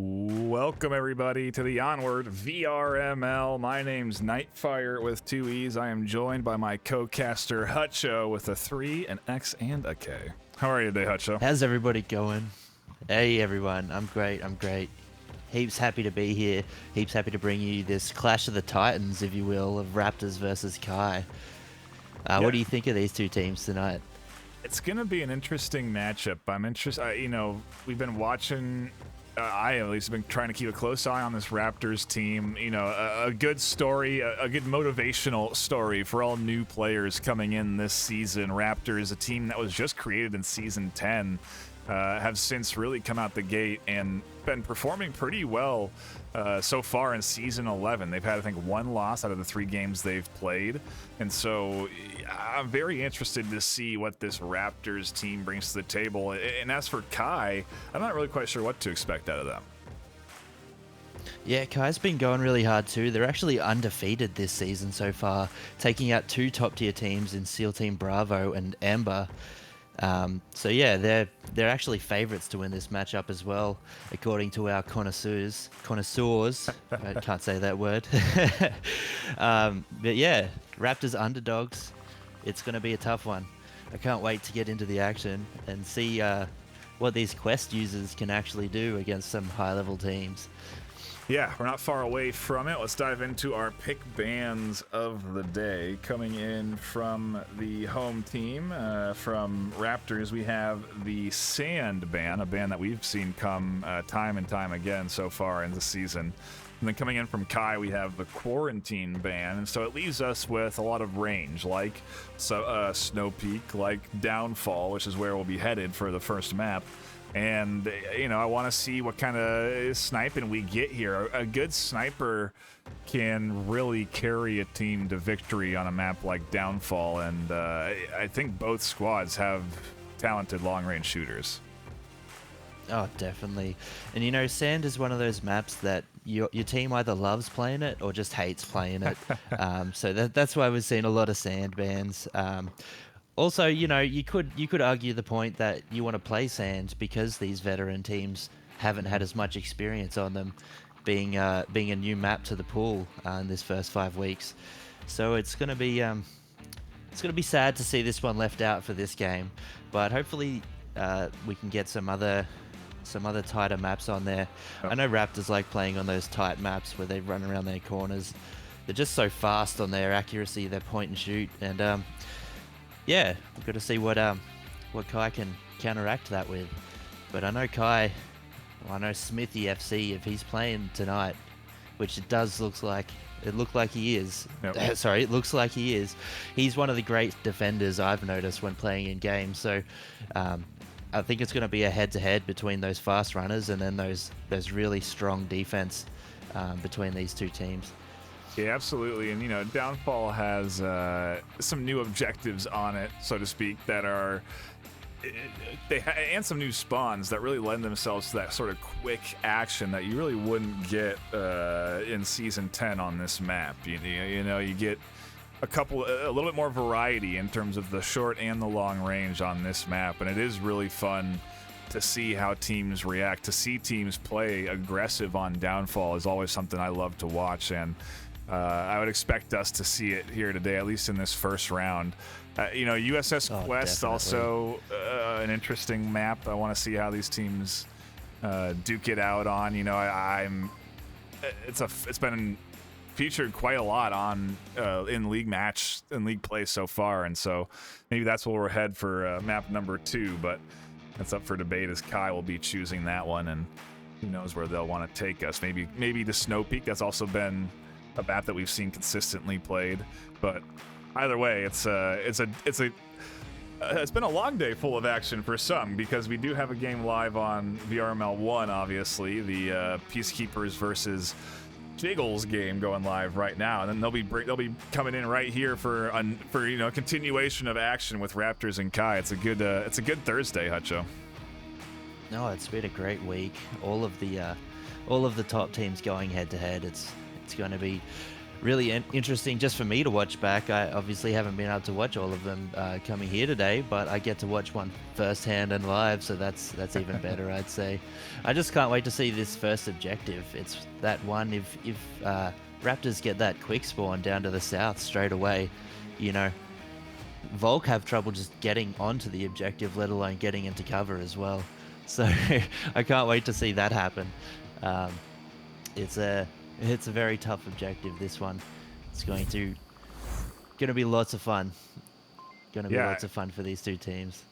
Welcome, everybody, to the Onward VRML. My name's NightFiree with 2 E's. I am joined by my co-caster, Hutcho, with a 3, an X, and a K. How are you today, Hutcho? How's everybody going? Hey, everyone. I'm great. Heaps happy to be here. Heaps happy to bring you this Clash of the Titans, if you will, of Raptors versus Kai. What do you think of these two teams tonight? It's going to be an interesting matchup. I'm interested. We've been watching... I at least have been trying to keep a close eye on this Raptors team. You know, a good story, a good motivational story for all new players coming in this season. Raptors, a team that was just created in Season 10, have since really come out the gate and been performing pretty well so far in Season 11. They've had, I think, 1 loss out of the 3 games they've played. And so I'm very interested to see what this Raptors team brings to the table. And as for Kai, I'm not really quite sure what to expect out of them. Yeah, Kai's been going really hard too. They're actually undefeated this season so far, taking out 2 top-tier teams in SEAL Team Bravo and Amber. So yeah, they're actually favourites to win this matchup as well, according to our connoisseurs. Connoisseurs, I can't say that word. But yeah, Raptors underdogs. It's going to be a tough one. I can't wait to get into the action and see what these Quest users can actually do against some high-level teams. Yeah, we're not far away from it. Let's dive into our pick bans of the day. Coming in from the home team, from Raptors, we have the Sand ban, a ban that we've seen come time and time again so far in the season. And then coming in from Kai, we have the Quarantine ban, and so it leaves us with a lot of range, like Snow Peak, like Downfall, which is where we'll be headed for the first map. And, you know, I want to see what kind of sniping we get here. A good sniper can really carry a team to victory on a map like Downfall, and I think both squads have talented long-range shooters. Oh, definitely. And, you know, Sand is one of those maps that your team either loves playing it or just hates playing it. So that's why we've seen a lot of Sand bans. Also, you know, you could argue the point that you want to play Sand because these veteran teams haven't had as much experience on them, being a new map to the pool in this first 5 weeks. So it's gonna be sad to see this one left out for this game, but hopefully we can get some other tighter maps on there. I know Raptors like playing on those tight maps where they run around their corners. They're just so fast on their accuracy, their point and shoot, and yeah, we've got to see what Kai can counteract that with. But I know Smithy FC, if he's playing tonight, which it looks like he is. Yep. Sorry, it looks like he is. He's one of the great defenders I've noticed when playing in games. So I think it's going to be a head-to-head between those fast runners and then those really strong defense between these two teams. Yeah, absolutely. And, you know, Downfall has some new objectives on it, so to speak, that are... and some new spawns that really lend themselves to that sort of quick action that you really wouldn't get in Season 10 on this map. You know, you get a little bit more variety in terms of the short and the long range on this map, and it is really fun to see how teams react. To see teams play aggressive on Downfall is always something I love to watch, and I would expect us to see it here today, at least in this first round. You know, USS Quest, definitely. Also an interesting map. I want to see how these teams duke it out on. You know, it's been featured quite a lot on in league play so far, and so maybe that's where we're head for map number 2. But that's up for debate, as Kai will be choosing that one, and who knows where they'll want to take us. Maybe the Snow Peak. That's also been a map that we've seen consistently played, but either way, it's been a long day full of action for some, because we do have a game live on VRML 1, obviously, the Peacekeepers versus Jiggles game going live right now, and then they'll be coming in right here for you know, continuation of action with Raptors and Kai. It's a good Thursday, Hutcho. No, it's been a great week. All of the top teams going head to head. It's going to be really interesting just for me to watch back. I obviously haven't been able to watch all of them coming here today, but I get to watch one firsthand and live, so that's even better, I'd say. I just can't wait to see this first objective. It's that one, if Raptors get that quick spawn down to the south straight away, you know, Volk have trouble just getting onto the objective, let alone getting into cover as well. So I can't wait to see that happen. It's a very tough objective, this one. It's going to be lots of fun. Lots of fun for these two teams.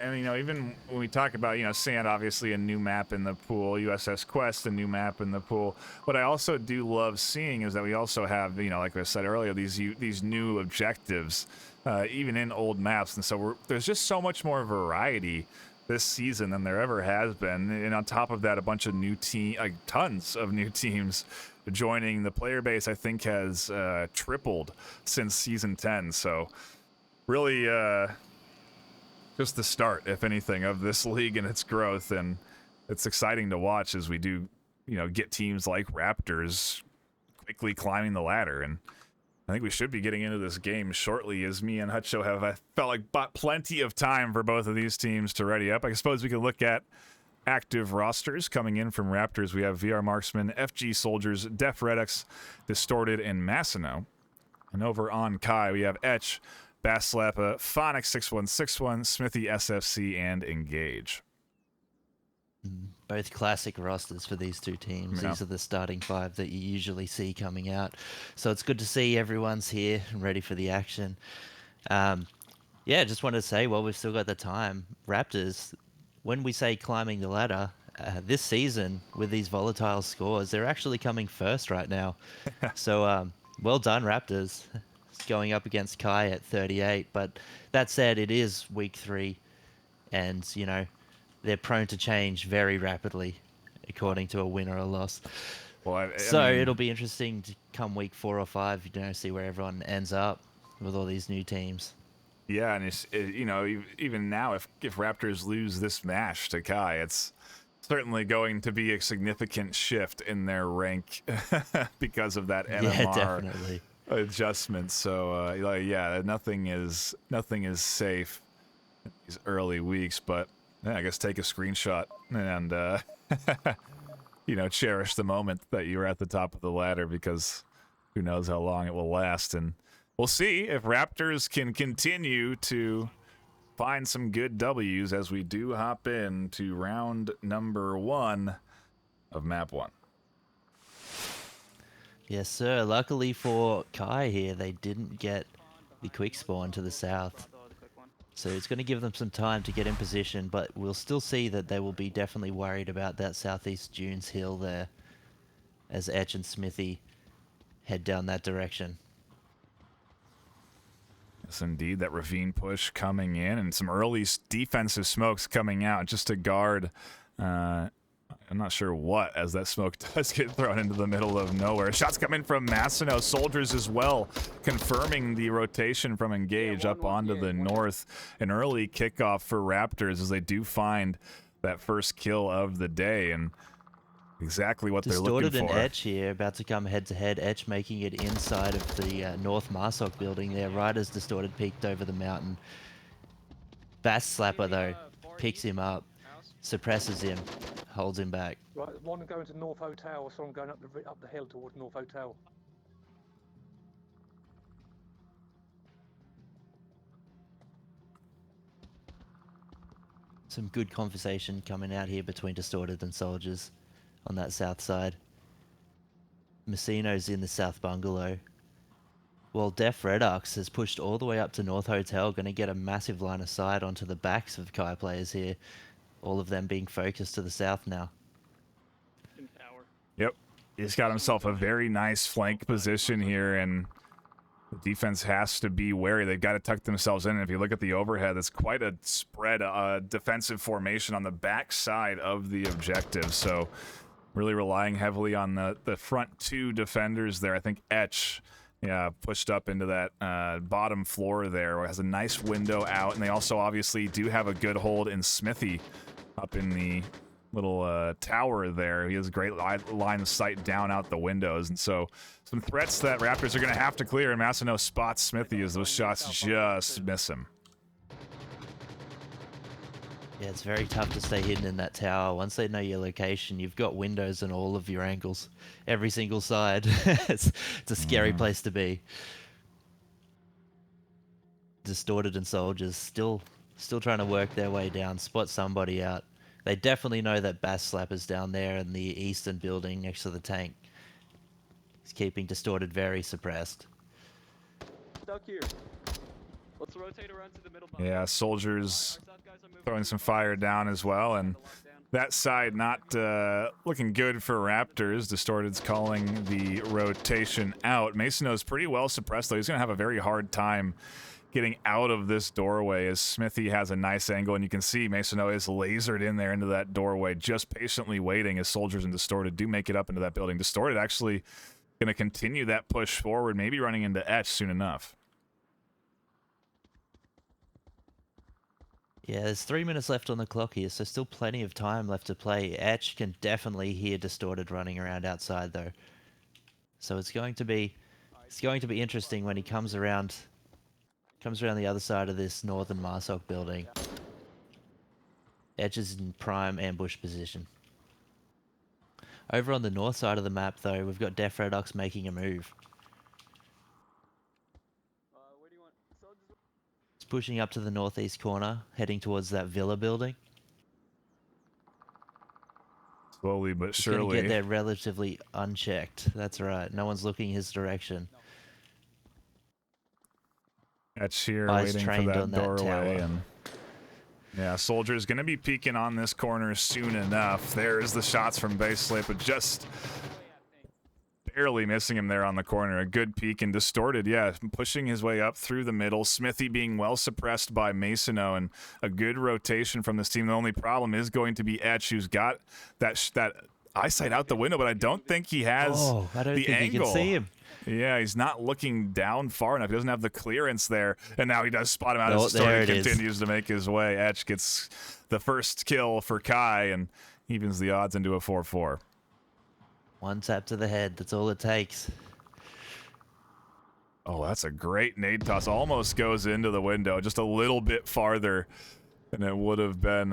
And, you know, even when we talk about, you know, Sand, obviously a new map in the pool, USS Quest, a new map in the pool. What I also do love seeing is that we also have, you know, like I said earlier, these new objectives, even in old maps. And so there's just so much more variety this season than there ever has been. And on top of that, a bunch of tons of new teams joining. The player base, I think, has tripled since Season 10. So really just the start, if anything, of this league and its growth. And it's exciting to watch as we do, you know, get teams like Raptors quickly climbing the ladder. And I think we should be getting into this game shortly, as me and Hutcho have, I felt like, bought plenty of time for both of these teams to ready up. I suppose we can look at active rosters coming in from Raptors. We have VR Marksman, FG Soldiers, Def Redux, Distorted, and Massino. And over on Kai, we have Etch, Basslappa, Phonics 6161, Smithy SFC, and Engage. Both classic rosters for these two teams. Yeah. These are the starting five that you usually see coming out. So it's good to see everyone's here and ready for the action. Yeah, just wanted to say, while we've still got the time, Raptors, when we say climbing the ladder, this season with these volatile scores, they're actually coming first right now. So well done, Raptors, going up against Kai at 38. But that said, it is week 3, and, you know, they're prone to change very rapidly, according to a win or a loss. Well, I mean, It'll be interesting to come week 4 or 5, you know, see where everyone ends up with all these new teams. Yeah, and you know, even now, if Raptors lose this match to Kai, it's certainly going to be a significant shift in their rank because of that NMR Yeah, definitely. adjustment. So, yeah, nothing is safe in these early weeks, but yeah, I guess take a screenshot and you know, cherish the moment that you were at the top of the ladder, because who knows how long it will last. And we'll see if Raptors can continue to find some good W's as we do hop into round number 1 of map 1. Yes, sir. Luckily for Kai here, they didn't get the quick spawn to the south. So it's going to give them some time to get in position, but we'll still see that they will be definitely worried about that southeast dunes hill there as Etch and Smithy head down that direction. Yes, indeed, that ravine push coming in and some early defensive smokes coming out just to guard. I'm not sure what, as that smoke does get thrown into the middle of nowhere. Shots coming from Massino. Soldiers as well, confirming the rotation from Engage up onto the north. An early kickoff for Raptors as they do find that first kill of the day, and exactly what they're looking for. Distorted and Etch here, about to come head-to-head. Etch making it inside of the North Marsok building there, right as Distorted peeked over the mountain. Basslappa, though, picks him up, suppresses him, holds him back. Right, one going to North Hotel, so I'm going up the hill towards North Hotel. Some good conversation coming out here between Distorted and Soldiers on that south side. Massino's in the south bungalow, while Def Redux has pushed all the way up to North Hotel, going to get a massive line of sight onto the backs of Kai players here, all of them being focused to the south now. Yep, he's got himself a very nice flank position here, and the defense has to be wary. They've got to tuck themselves in. And if you look at the overhead, it's quite a spread, defensive formation on the back side of the objective. So really relying heavily on the front 2 defenders there. I think Etch, yeah, pushed up into that bottom floor there, where it has a nice window out. And they also obviously do have a good hold in Smithy up in the little tower there. He has a great line of sight down out the windows, and so some threats that Raptors are going to have to clear, and Massino spots Smithy as those shots just miss him. Yeah, it's very tough to stay hidden in that tower. Once they know your location, you've got windows in all of your angles, every single side. It's a scary place to be. Distorted and Soldiers still trying to work their way down, spot somebody out. They definitely know that Basslappa's down there in the eastern building next to the tank. He's keeping Distorted very suppressed. Stuck here. Let's rotate around to the middle. Yeah, Soldiers throwing some fire down as well, and that side not looking good for Raptors. Distorted's calling the rotation out. Masono's pretty well suppressed, though. He's going to have a very hard time getting out of this doorway, as Smithy has a nice angle, and you can see Masono is lasered in there into that doorway, just patiently waiting as Soldiers and Distorted do make it up into that building. Distorted actually going to continue that push forward, maybe running into Etch soon enough. Yeah, there's 3 minutes left on the clock here, so still plenty of time left to play. Etch can definitely hear Distorted running around outside, though. So it's going to be It's going to be interesting when he comes around the other side of this northern Marsoc building. Edge is in prime ambush position. Over on the north side of the map, though, we've got Def Redox making a move. Where do you want? Soldiers. He's pushing up to the northeast corner, heading towards that villa building. Slowly but He's going to surely. get there relatively unchecked. That's right. No one's looking his direction. Etch here Eyes waiting for trained that on that doorway. tower. And yeah, Soldier's going to be peeking on this corner soon enough. There's the shots from base slate, but just barely missing him there on the corner. A good peek and distorted, yeah, pushing his way up through the middle. Smithy being well suppressed by Masono, and a good rotation from this team. The only problem is going to be Etch, who's got that eyesight out the window, but I don't think he has I don't the think angle. you can see him. Yeah, he's not looking down far enough. He doesn't have the clearance there, and now he does spot him out Oh, as the story there it is. continues to make his way. Etch gets the first kill for Kai and evens the odds into a 4-4. One tap to the head. That's all it takes. Oh, that's a great nade toss. Almost goes into the window, just a little bit farther than it would have been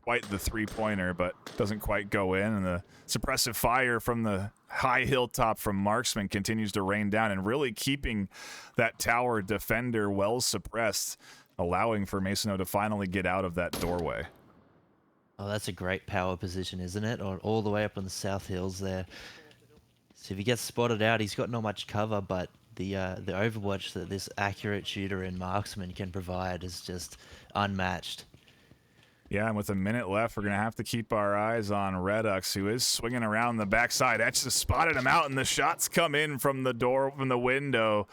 quite the three-pointer, but doesn't quite go in. And the suppressive fire from the high hilltop from Marksman continues to rain down and really keeping that tower defender well suppressed, allowing for Masono to finally get out of that doorway. Oh, that's a great power position, isn't it? Or all the way up on the South Hills there. So if he gets spotted out, he's got not much cover, but the overwatch that this accurate shooter and marksman can provide is just unmatched. Yeah, and with a minute left, we're going to have to keep our eyes on Redux, who is swinging around the backside. Etch has spotted him out, and the shots come in from the door, from the window.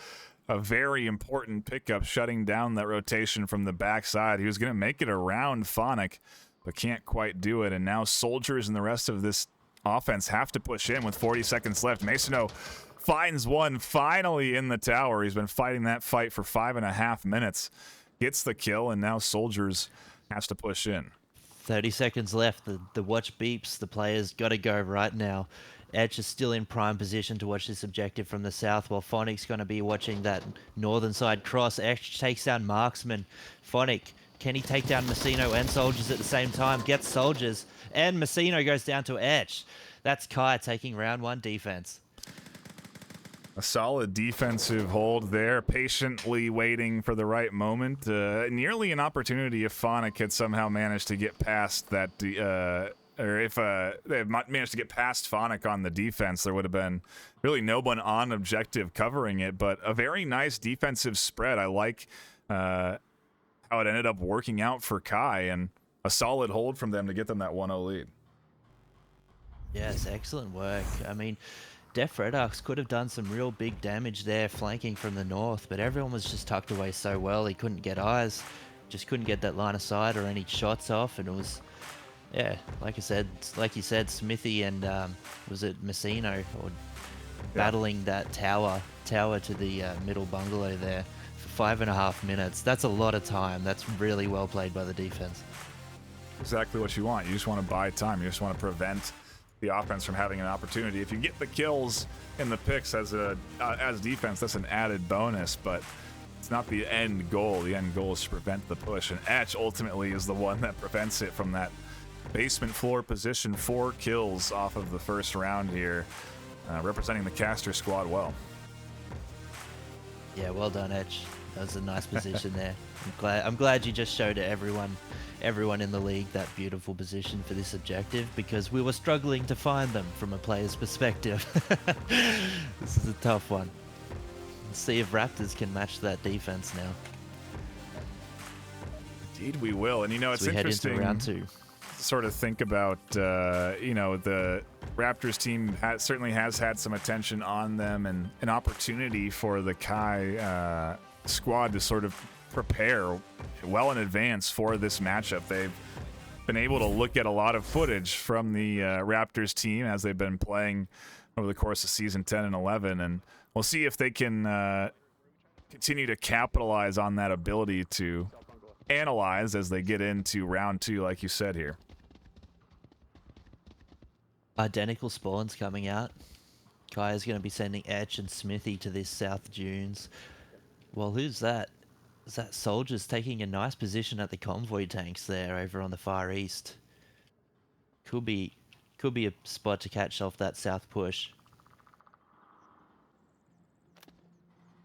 A very important pickup, shutting down that rotation from the backside. He was going to make it around Phonic, but can't quite do it. And now Soldiers and the rest of this offense have to push in with 40 seconds left. Masono finds one finally in the tower. He's been fighting that fight for 5.5 minutes. Gets the kill, and now Soldiers has to push in. 30 seconds left. The watch beeps. The player's got to go right now. Etch is still in prime position to watch this objective from the south, while Phonic's going to be watching that northern side cross. Etch takes down Marksman. Phonic, can he take down Massino and Soldiers at the same time? Gets Soldiers, and Massino goes down to Etch. That's Kai taking round one defense. A solid defensive hold there, patiently waiting for the right moment. Nearly an opportunity if Phonic had somehow managed to get past that, or if they had managed to get past Phonic on the defense, there would have been really no one on objective covering it. But a very nice defensive spread. I like how it ended up working out for Kai, and a solid hold from them to get them that 1-0 lead. Yes, excellent work. I mean, Def Redox could have done some real big damage there flanking from the north, but everyone was just tucked away so well he couldn't get eyes, just couldn't get that line of sight or any shots off, and it was, yeah, like you said, Smithy and was it Massino or battling that tower to the middle bungalow there for 5.5 minutes. That's a lot of time. That's really well played by the defense. Exactly what you want. You just want to buy time. You just want to prevent the offense from having an opportunity. If you get the kills in the picks as defense, that's an added bonus, but it's not the end goal. The end goal is to prevent the push, and Etch ultimately is the one that prevents it from that basement floor position. 4 kills off of the first round here, representing the caster squad well. Yeah, well done, Etch. That was a nice position there. I'm glad you just showed everyone in the league that beautiful position for this objective, because we were struggling to find them from a player's perspective. This is a tough one. Let's see if Raptors can match that defense now. Indeed we will. And it's we head interesting into round 2. to sort of think about the Raptors team certainly has had some attention on them, and an opportunity for the Kai squad to sort of prepare well in advance for this matchup. They've been able to look at a lot of footage from the Raptors team as they've been playing over the course of season 10 and 11, and we'll see if they can continue to capitalize on that ability to analyze as they get into round 2, like you said here. Identical spawns coming out. Kai is going to be sending Etch and Smithy to this South Dunes. Well, who's that? Is that Soldiers taking a nice position at the convoy tanks there over on the far east? Could be a spot to catch off that south push.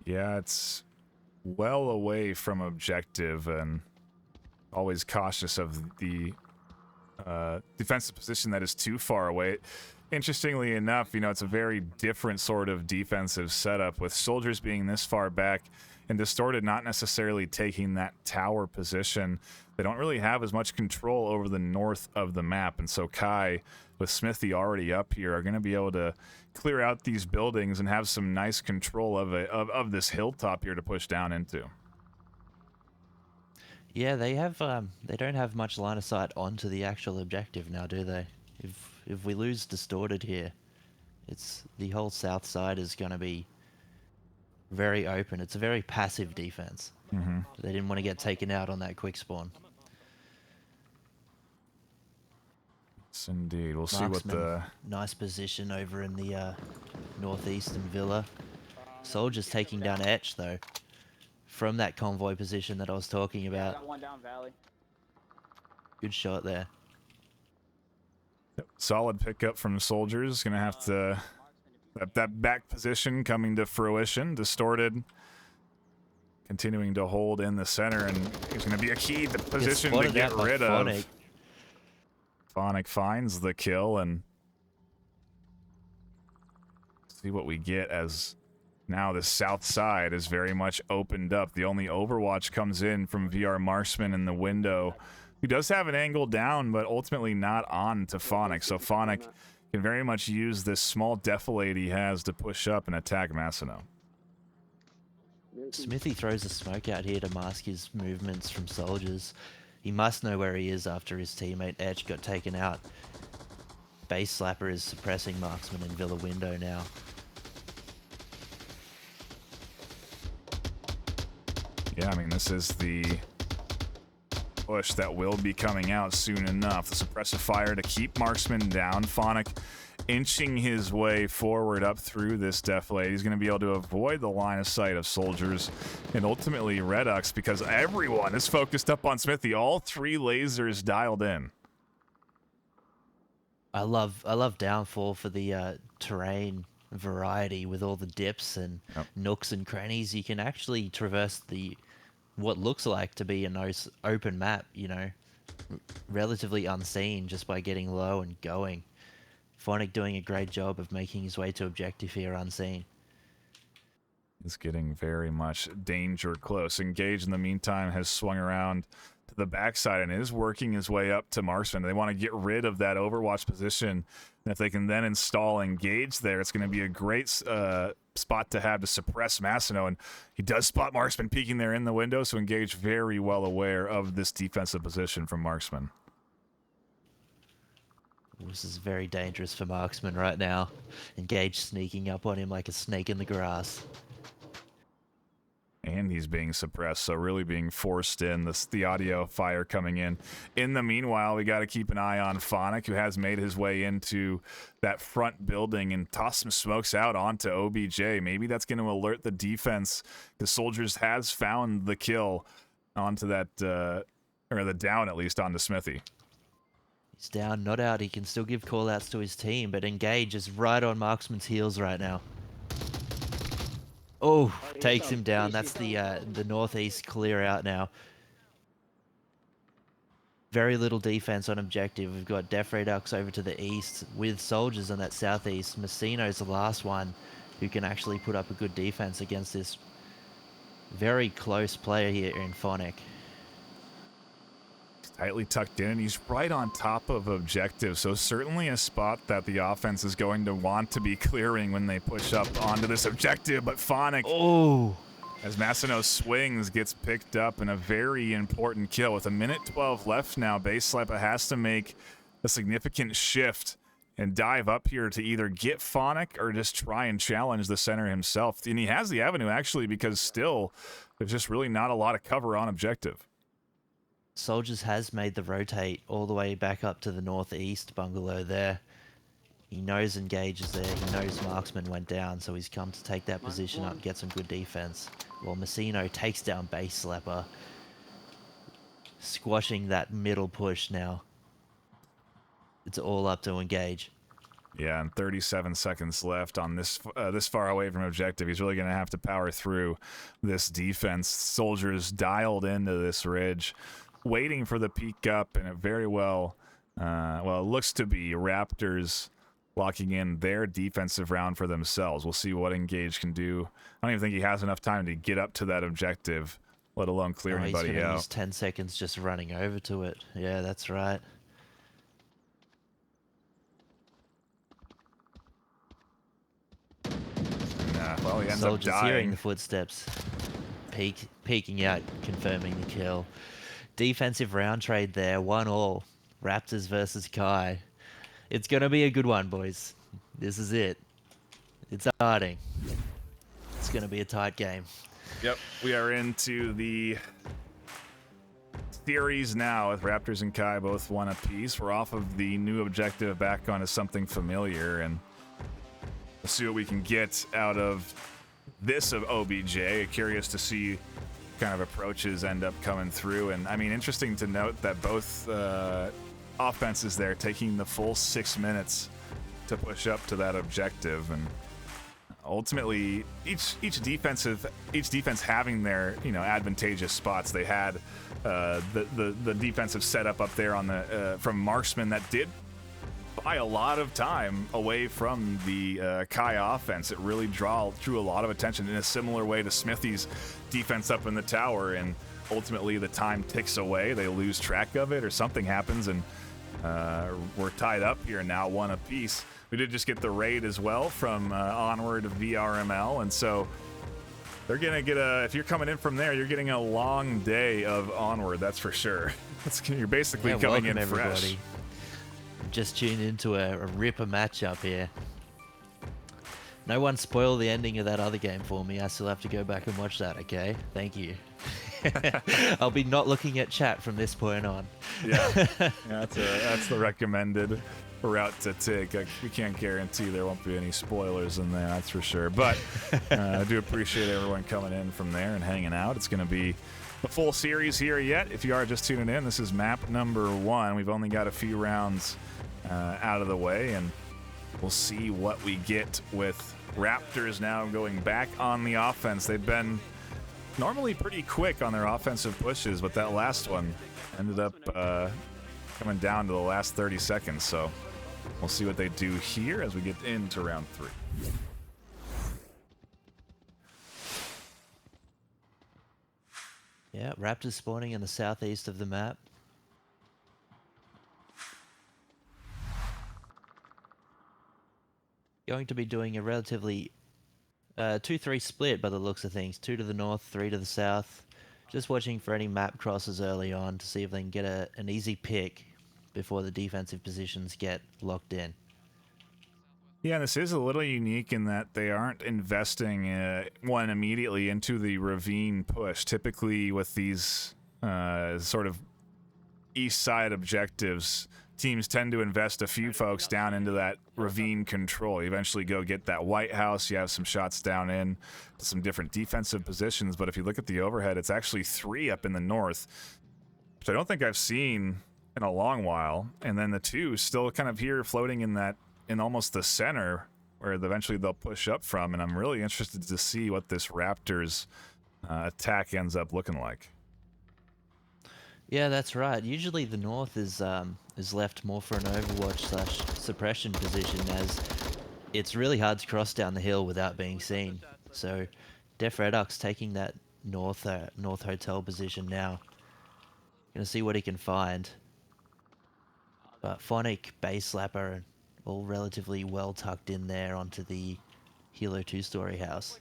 Yeah, it's well away from objective and always cautious of the defensive position that is too far away. Interestingly enough, you know, it's a very different sort of defensive setup with Soldiers being this far back and Distorted not necessarily taking that tower position. They don't really have as much control over the north of the map, and so Kai with Smithy already up here are going to be able to clear out these buildings and have some nice control of this hilltop here to push down into. Yeah, they have. They don't have much line of sight onto the actual objective now, do they? If we lose Distorted here, it's the whole south side is going to be very open. It's a very passive defense. Mm-hmm. They didn't want to get taken out on that quick spawn. Yes, indeed. We'll see Marksman, what the... nice position over in the northeastern villa. Soldiers taking down Etch, though, from that convoy position that I was talking about. Got one down valley. Good shot there. Solid pickup from Soldiers. Gonna have to... That back position coming to fruition. Distorted continuing to hold in the center, and it's going to be a key position to get rid of. Phonic finds the kill, and see what we get as now the south side is very much opened up. The only overwatch comes in from VR Marksman in the window, who does have an angle down, but ultimately not on to Phonic. So Phonic can very much use this small defilade he has to push up and attack Massino. Smithy throws a smoke out here to mask his movements from Soldiers. He must know where he is after his teammate Etch got taken out. Base Slapper is suppressing Marksman in Villa window now. Yeah, I mean, this is the push that will be coming out soon enough. The suppressive fire to keep Marksman down. Phonic inching his way forward up through this defilade. He's going to be able to avoid the line of sight of Soldiers and ultimately Redux, because everyone is focused up on Smithy. All three lasers dialed in. I love Downfall for the terrain variety with all the dips and nooks and crannies. You can actually traverse the what looks like to be a nice open map, you know, relatively unseen just by getting low and going. Phonic doing a great job of making his way to objective here unseen. He's getting very much danger close. Engage in the meantime has swung around to the backside and is working his way up to Marksman. They want to get rid of that Overwatch position. And if they can then install Engage there, it's going to be a great spot to have to suppress Massino. And he does spot Marksman peeking there in the window, so Engage very well aware of this defensive position from Marksman. This is very dangerous for Marksman right now. Engage sneaking up on him like a snake in the grass. And he's being suppressed, so really being forced in. The audio fire coming in. In the meanwhile, we got to keep an eye on Phonic, who has made his way into that front building and tossed some smokes out onto OBJ. Maybe that's going to alert the defense. The Soldiers has found the kill onto that, or the down at least onto Smithy. He's down, not out. He can still give callouts to his team, but Engage is right on Marksman's heels right now. Oh, takes him down. That's the northeast clear out now. Very little defense on objective. We've got Def Redux over to the east with Soldiers on that southeast. Massino's the last one who can actually put up a good defense against this very close player here in Phonic. Tightly tucked in, and he's right on top of objective, so certainly a spot that the offense is going to want to be clearing when they push up onto this objective. But Phonic, as Massino swings, gets picked up in a very important kill. With 1:12 left now, Base Slappa has to make a significant shift and dive up here to either get Phonic or just try and challenge the center himself. And he has the avenue, actually, because still there's just really not a lot of cover on objective. Soldiers has made the rotate all the way back up to the northeast bungalow there. He knows Engage is there. He knows Marksman went down, so he's come to take that position up, get some good defense. While Messino takes down Base Slapper, squashing that middle push now. It's all up to Engage. Yeah, and 37 seconds left on this this far away from objective. He's really going to have to power through this defense. Soldiers dialed into this ridge, waiting for the peak up, and it very well, well, it looks to be Raptors locking in their defensive round for themselves. We'll see what Engage can do. I don't even think he has enough time to get up to that objective, let alone clear anybody He's going to out. use 10 seconds just running over to it. Yeah, that's right. Well, he ends Soldiers up dying. hearing the footsteps, peeking out, confirming the kill. Defensive round trade there, 1-1. Raptors versus Kai. It's going to be a good one, boys. This is it. It's starting. It's going to be a tight game. Yep, we are into the series now with Raptors and Kai both one apiece. We're off of the new objective back onto something familiar, and we'll see what we can get out of this of OBJ. Curious to see kind of approaches end up coming through. And I mean, interesting to note that both offenses there taking the full 6 minutes to push up to that objective. And ultimately, each defense having their advantageous spots. They had the defensive setup up there on the from Marksman that did buy a lot of time away from the Kai offense. It really drew a lot of attention in a similar way to Smithy's defense up in the tower, and ultimately the time ticks away. They lose track of it or something happens, and we're tied up here now, one apiece. We did just get the raid as well from Onward VRML, and so they're gonna get if you're coming in from there, you're getting a long day of Onward, that's for sure. You're basically coming in fresh. Just tuned into a ripper matchup here. No one spoil the ending of that other game for me. I still have to go back and watch that, okay? Thank you. I'll be not looking at chat from this point on. Yeah, that's the recommended route to take. We can't guarantee there won't be any spoilers in there, that's for sure. But I do appreciate everyone coming in from there and hanging out. It's going to be the full series here yet. If you are just tuning in, this is map number 1. We've only got a few rounds out of the way, and we'll see what we get with Raptors now going back on the offense. They've been normally pretty quick on their offensive pushes, but that last one ended up coming down to the last 30 seconds. So we'll see what they do here as we get into round 3. Yeah, Raptors spawning in the southeast of the map. Going to be doing a relatively 2-3 split by the looks of things. 2 to the north, 3 to the south. Just watching for any map crosses early on to see if they can get an easy pick before the defensive positions get locked in. Yeah, this is a little unique in that they aren't investing one immediately into the ravine push. Typically with these sort of east side objectives, teams tend to invest a few folks down into that ravine control. You eventually go get that White House. You have some shots down in to some different defensive positions. But if you look at the overhead, it's actually 3 up in the north, which I don't think I've seen in a long while. And then the 2 still kind of here floating in almost the center where eventually they'll push up from. And I'm really interested to see what this Raptors attack ends up looking like. Yeah, that's right. Usually the north is left more for an overwatch/suppression position, as it's really hard to cross down the hill without being seen. So Def Redux taking that north hotel position now. Gonna see what he can find. But Phonic, Base Slapper, all relatively well tucked in there onto the Hilo 2-story house.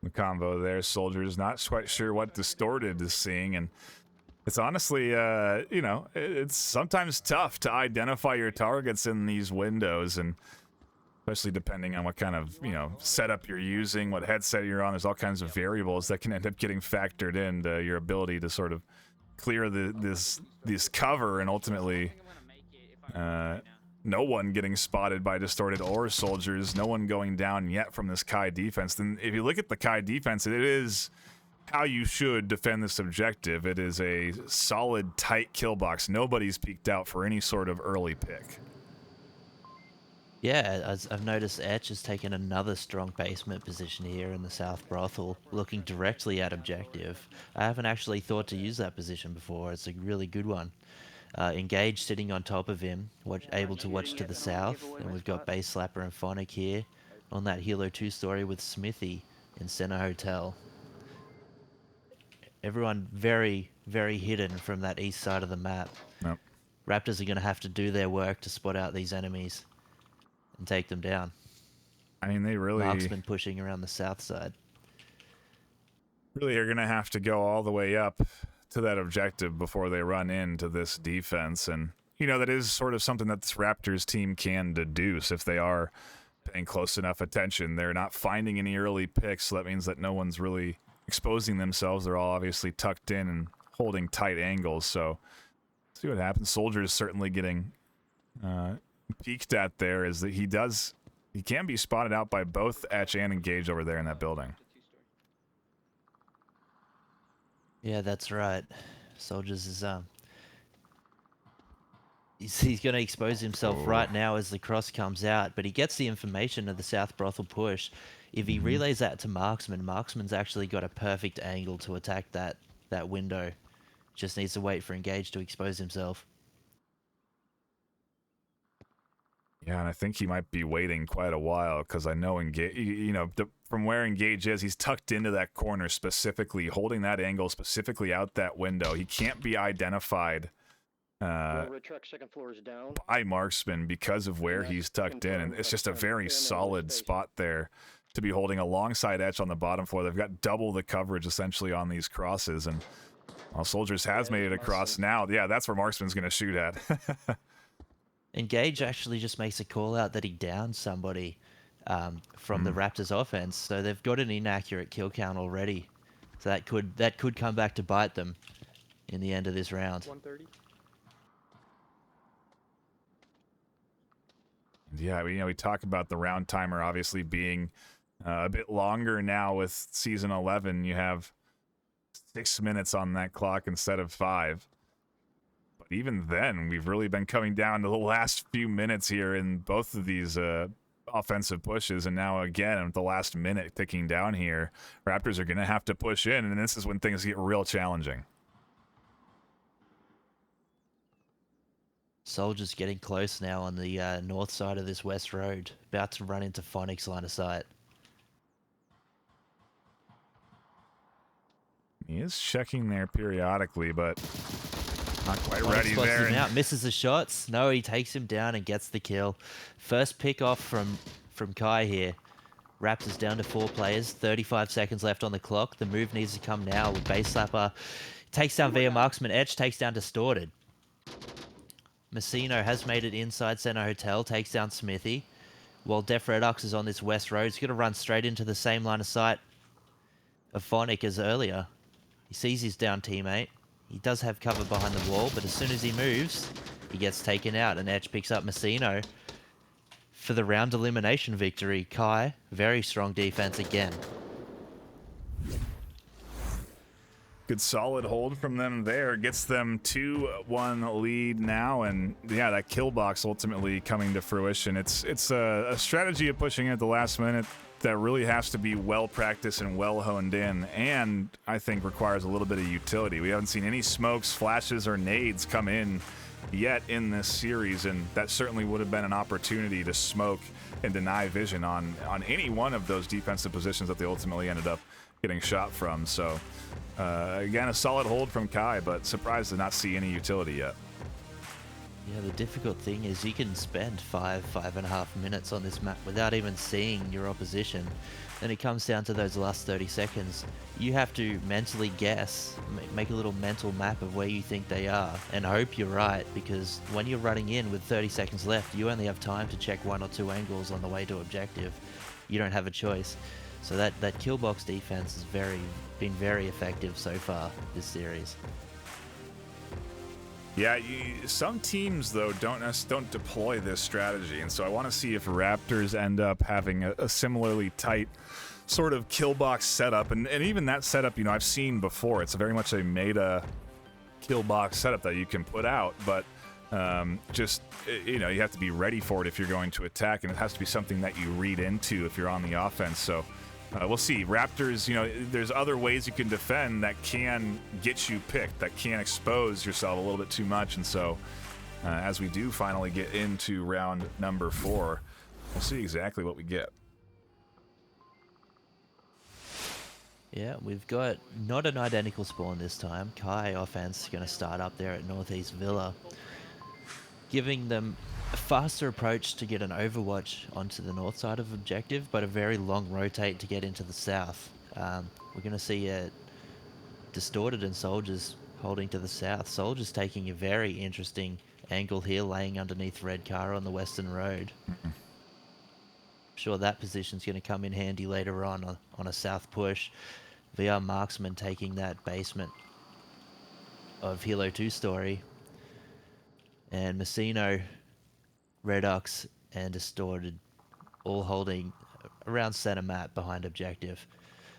The combo there, Soldiers not quite sure what Distorted is seeing, and it's honestly, it's sometimes tough to identify your targets in these windows, and especially depending on what kind of, setup you're using, what headset you're on. There's all kinds of variables that can end up getting factored into your ability to sort of clear this cover, and ultimately no one getting spotted by distorted or soldiers, no one going down yet from this Kai defense. Then if you look at the Kai defense, it is how you should defend this objective. It is a solid, tight kill box. Nobody's peeked out for any sort of early pick. Yeah, as I've noticed Etch has taken another strong basement position here in the South Brothel, looking directly at objective. I haven't actually thought to use that position before. It's a really good one. Engage sitting on top of him, able to watch to the south, and we've got Base Slapper and Phonic here on that Hilo 2-story with Smithy in Center Hotel. Everyone very, very hidden from that east side of the map. Yep. Raptors are going to have to do their work to spot out these enemies and take them down. I mean, they really... Marksman pushing around the south side. Really are going to have to go all the way up to that objective before they run into this defense. And, you know, that is sort of something that this Raptors team can deduce if they are paying close enough attention. They're not finding any early picks, so that means that no one's really exposing themselves. They're all obviously tucked in and holding tight angles, so see what happens. Soldier's certainly getting peeked at there, is that he can be spotted out by both Etch and Engage over there in that building. Yeah, that's right. Soldiers is he's going to expose himself right now as the cross comes out, but he gets the information of the South Brothel push. If he relays that to Marksman, Marksman's actually got a perfect angle to attack that window. Just needs to wait for Engage to expose himself. Yeah, and I think he might be waiting quite a while, because I know Engage, from where Engage is, he's tucked into that corner specifically, holding that angle specifically out that window. He can't be identified by Marksman because of where he's tucked in, and it's just a very solid spot there to be holding alongside Etch on the bottom floor. They've got double the coverage essentially on these crosses, and while Soldiers has made it across now, yeah, that's where Marksman's going to shoot at. Engage actually just makes a call out that he downed somebody from the Raptors offense, so they've got an inaccurate kill count already. So that could come back to bite them in the end of this round. 130. Yeah, we talk about the round timer obviously being a bit longer now with Season 11. You have 6 minutes on that clock instead of 5. But even then, we've really been coming down to the last few minutes here in both of these offensive pushes. And now again, with the last minute ticking down here, Raptors are going to have to push in. And this is when things get real challenging. Soldiers getting close now on the north side of this west road. About to run into Phonic's line of sight. He is checking there periodically, but not quite Phonic ready spots there. him out, misses the shots. No, he takes him down and gets the kill. First pick off from Kai here. Raptors down to 4 players. 35 seconds left on the clock. The move needs to come now with Base Slapper. Takes down via Marksman. Etch takes down Distorted. Messino has made it inside Center Hotel. Takes down Smithy. While Def Redox is on this west road. He's going to run straight into the same line of sight of Phonic as earlier. He sees his down teammate. He does have cover behind the wall, but as soon as he moves, he gets taken out, and Etch picks up Messino for the round elimination victory. Kai, very strong defense again. Good solid hold from them there. Gets them 2-1 lead now, and yeah, that kill box ultimately coming to fruition. It's a strategy of pushing at the last minute that really has to be well practiced and well honed in, and I think requires a little bit of utility. We haven't seen any smokes, flashes, or nades come in yet in this series, and that certainly would have been an opportunity to smoke and deny vision on any one of those defensive positions that they ultimately ended up getting shot from. So again, a solid hold from Kai, but surprised to not see any utility yet. Yeah, the difficult thing is you can spend 5.5 minutes on this map without even seeing your opposition. Then it comes down to those last 30 seconds. You have to mentally guess, make a little mental map of where you think they are, and hope you're right, because when you're running in with 30 seconds left, you only have time to check 1 or 2 angles on the way to objective. You don't have a choice. So that kill box defense has been very effective so far this series. Yeah, some teams though don't deploy this strategy, and so I want to see if Raptors end up having a similarly tight sort of kill box setup, and even that setup, you know, I've seen before. It's very much a meta kill box setup that you can put out, but just, you know, you have to be ready for it if you're going to attack, and it has to be something that you read into if you're on the offense. So we'll see. Raptors, you know, there's other ways you can defend that can get you picked, that can expose yourself a little bit too much. And so as we do finally get into round number 4, we'll see exactly what we get. Yeah, we've got not an identical spawn this time. Kai offense going to start up there at Northeast Villa, giving them a faster approach to get an overwatch onto the north side of objective, but a very long rotate to get into the south. We're going to see a Distorted and Soldiers holding to the south. Soldiers taking a very interesting angle here, laying underneath Red Car on the western road. I'm sure that position's going to come in handy later on a south push. VR Marksman taking that basement of Hilo 2 story. And Messino, Redox, and Distorted all holding around center map behind objective.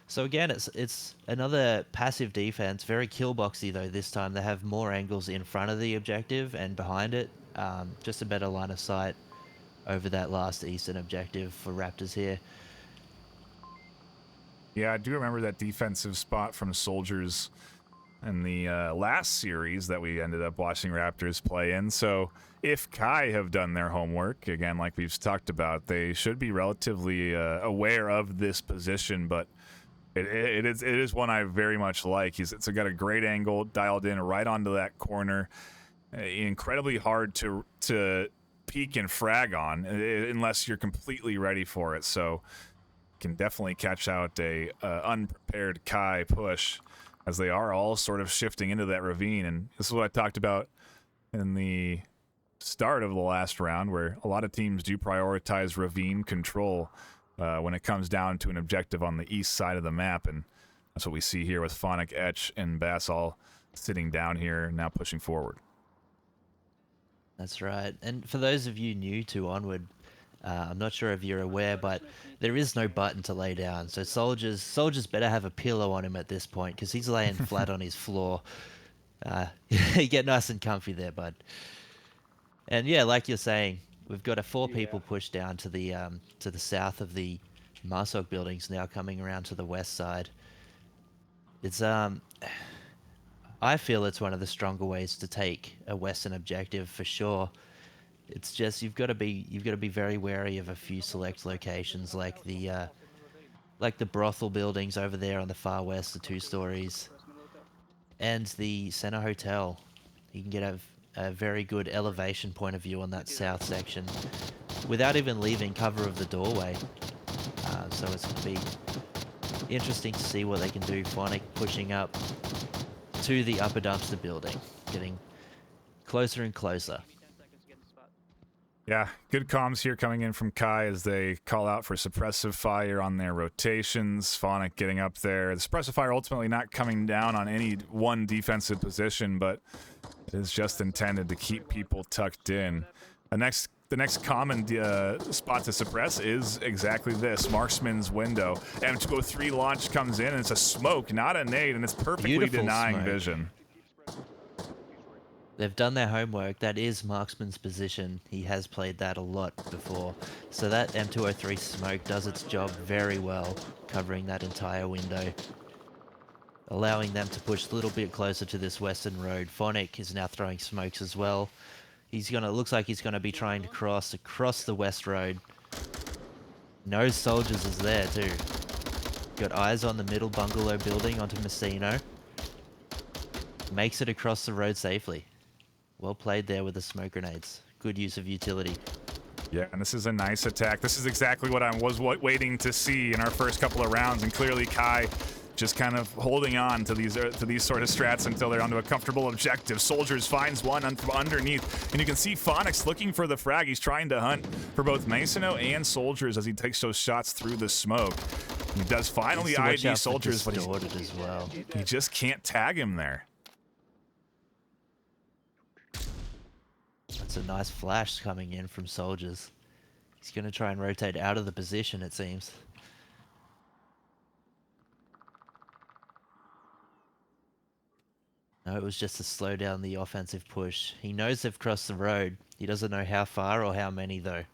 So again, it's another passive defense, very kill boxy though this time. They have more angles in front of the objective and behind it. Just a better line of sight over that last eastern objective for Raptors here. Yeah, I do remember that defensive spot from Soldiers in the last series that we ended up watching Raptors play in. So if Kai have done their homework, again, like we've talked about, they should be relatively aware of this position, but it is one I very much like. It's got a great angle dialed in right onto that corner. Incredibly hard to peek and frag on unless you're completely ready for it. So can definitely catch out a unprepared Kai push, as they are all sort of shifting into that ravine. And this is what I talked about in the start of the last round, where a lot of teams do prioritize ravine control when it comes down to an objective on the east side of the map. And that's what we see here with Phonic, Etch, and Bass all sitting down here, now pushing forward. That's right. And for those of you new to Onward, I'm not sure if you're aware, but there is no button to lay down. So soldiers better have a pillow on him at this point, because he's laying flat on his floor. You get nice and comfy there, bud. And yeah, like you're saying, we've got a 4 people push down to the south of the Marsok buildings, now coming around to the west side. It's I feel it's one of the stronger ways to take a western objective for sure. It's just you've got to be very wary of a few select locations, like the brothel buildings over there on the far west, the 2 stories, and the Center Hotel. You can get a very good elevation point of view on that south section without even leaving cover of the doorway. So it's going to be interesting to see what they can do. Phonic pushing up to the upper dumpster building, getting closer and closer. Yeah, good comms here coming in from Kai as they call out for suppressive fire on their rotations. Phonic getting up there. The suppressive fire ultimately not coming down on any one defensive position, but it is just intended to keep people tucked in. The next common spot to suppress is exactly this, Marksman's window. M203 launch comes in, and it's a smoke, not a nade, and it's perfectly Beautiful denying smoke. vision. They've done their homework. That is Marksman's position. He has played that a lot before. So that M203 smoke does its job very well, covering that entire window, allowing them to push a little bit closer to this western road. Phonic is now throwing smokes as well. Looks like he's gonna be trying to cross across the west road. No Soldiers is there too. Got eyes on the middle bungalow building onto Messino. Makes it across the road safely. Well played there with the smoke grenades. Good use of utility. Yeah, and this is a nice attack. This is exactly what I was waiting to see in our first couple of rounds, and clearly Kai just kind of holding on to these sort of strats until they're onto a comfortable objective. Soldiers finds one underneath, and you can see Phonics looking for the frag. He's trying to hunt for both Masono and Soldiers as he takes those shots through the smoke. He does finally ID Soldiers, but as well. he just can't tag him there. It's a nice flash coming in from Soldiers. He's going to try and rotate out of the position, it seems. No, it was just to slow down the offensive push. He knows they've crossed the road. He doesn't know how far or how many, though.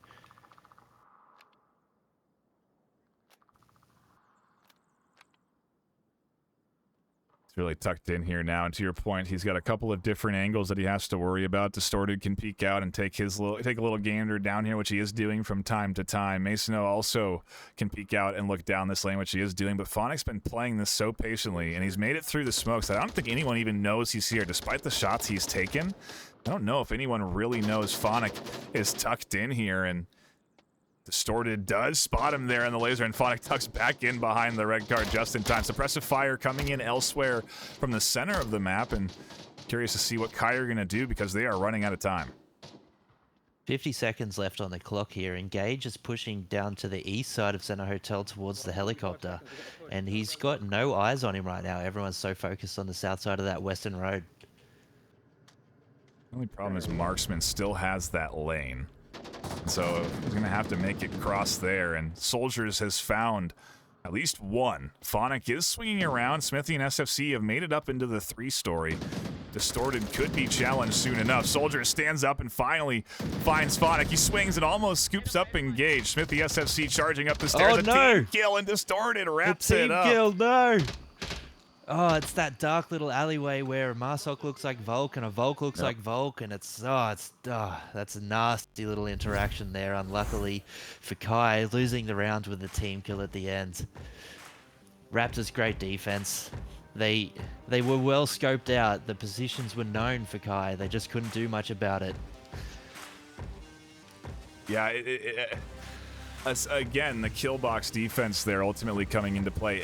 It's really tucked in here now, and to your point, he's got a couple of different angles that he has to worry about. Distorted can peek out and take a little gander down here, which he is doing from time to time. Masono also can peek out and look down this lane, which he is doing, but Phonic's been playing this so patiently, and he's made it through the smokes. I don't think anyone even knows he's here, despite the shots he's taken. I don't know if anyone really knows Phonic is tucked in here, and Distorted does spot him there in the laser, and Phonic tucks back in behind the red card just in time. Suppressive fire coming in elsewhere from the center of the map, and curious to see what Kai are going to do because they are running out of time. 50 seconds left on the clock here. Engage is pushing down to the east side of Center Hotel towards the helicopter, and he's got no eyes on him right now. Everyone's so focused on the south side of that western road. The only problem is Marksman still has that lane. So he's going to have to make it cross there, and Soldiers has found at least one. Phonic is swinging around. Smithy and SFC have made it up into the 3-story. Distorted could be challenged soon enough. Soldier stands up and finally finds Phonic. He swings and almost scoops up Engage. Smithy SFC charging up the stairs. Oh, no! Team kill, and Distorted wraps it up. Team kill, no! Oh, it's that dark little alleyway where a Marsok looks like Volk and a Volk looks like Volk, and that's a nasty little interaction there. Unluckily for Kai, losing the round with the team kill at the end. Raptors great defense. They were well scoped out. The positions were known for Kai. They just couldn't do much about it. Yeah, again, the kill box defense there ultimately coming into play.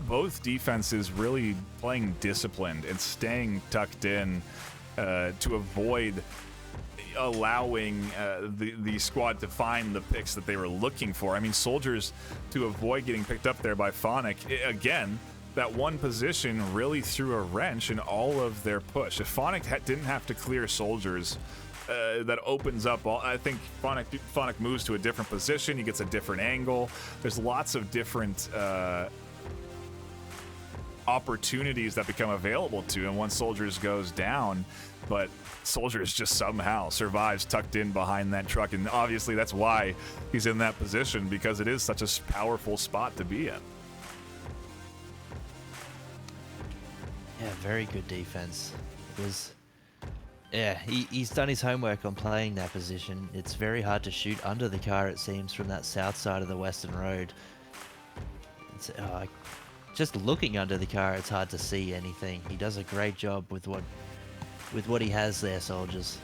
Both defenses really playing disciplined and staying tucked in to avoid allowing the squad to find the picks that they were looking for. I mean, Soldiers, to avoid getting picked up there by Phonic, again, that one position really threw a wrench in all of their push. If Phonic didn't have to clear Soldiers, that opens up I think Phonic moves to a different position. He gets a different angle. There's lots of different opportunities that become available to him once Soldiers goes down, but Soldiers just somehow survives tucked in behind that truck, and obviously that's why he's in that position, because it is such a powerful spot to be in. Yeah, very good defense. Yeah, he's done his homework on playing that position. It's very hard to shoot under the car, it seems, from that south side of the western road. Just looking under the car, it's hard to see anything. He does a great job with what he has there, Soldiers.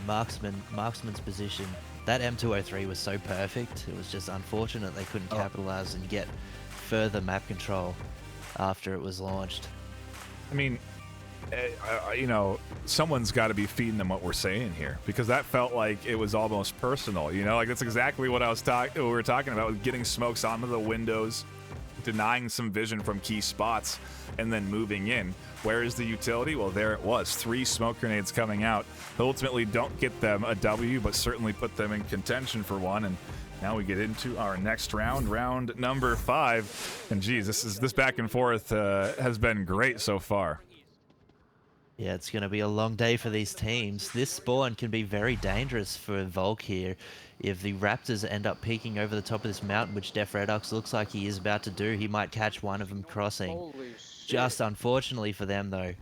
Marksman's position. That M203 was so perfect. It was just unfortunate they couldn't capitalize and get further map control after it was launched. I mean, you know, someone's got to be feeding them what we're saying here, because that felt like it was almost personal. You know, like that's exactly what we were talking about, with getting smokes onto the windows, denying some vision from key spots, and then moving in. Where is the utility? Well, there it was. 3 smoke grenades coming out. Ultimately, don't get them a W, but certainly put them in contention for one. And now we get into our next round, round number 5. And geez, this back and forth has been great so far. Yeah, it's going to be a long day for these teams. This spawn can be very dangerous for Volk here. If the Raptors end up peeking over the top of this mountain, which Def Redox looks like he is about to do, he might catch one of them crossing. Just unfortunately for them, though,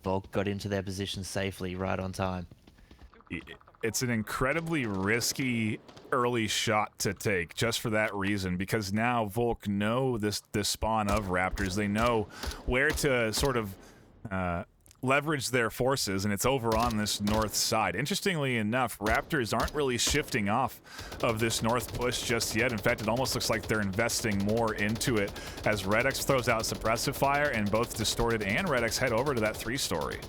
Volk got into their position safely right on time. It's an incredibly risky early shot to take just for that reason, because now Volk know this spawn of Raptors. They know where to sort of leverage their forces, and it's over on this north side. Interestingly enough, Raptors aren't really shifting off of this north push just yet. In fact, it almost looks like they're investing more into it as Redx throws out suppressive fire, and both Distorted and Redx head over to that 3-story.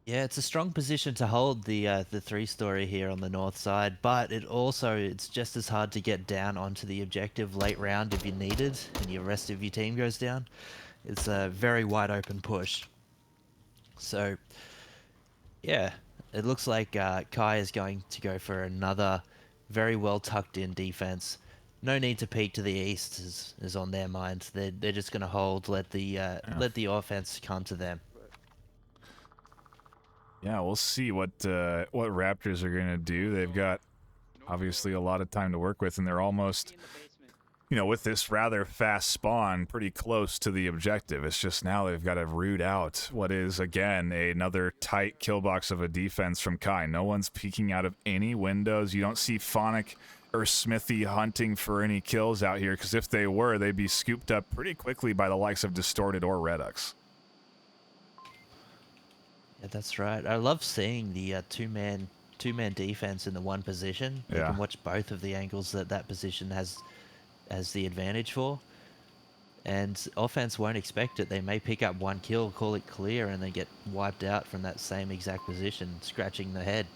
Yeah, it's a strong position to hold, the 3-story here on the north side, but it's just as hard to get down onto the objective late round if you need it and the rest of your team goes down. It's a very wide open push. So, yeah, it looks like Kai is going to go for another very well tucked in defense. No need to peek to the east is on their mind. They're just going to hold, let the offense come to them. Yeah, we'll see what Raptors are going to do. They've got obviously a lot of time to work with, and they're almost, you know, with this rather fast spawn, pretty close to the objective. It's just now they've got to root out what is, again, another tight kill box of a defense from Kai. No one's peeking out of any windows. You don't see Phonic or Smithy hunting for any kills out here, because if they were, they'd be scooped up pretty quickly by the likes of Distorted or Redux. Yeah, that's right. I love seeing the two-man defense in the one position. You can watch both of the angles that position has the advantage for. And offense won't expect it. They may pick up one kill, call it clear, and then get wiped out from that same exact position, scratching the head,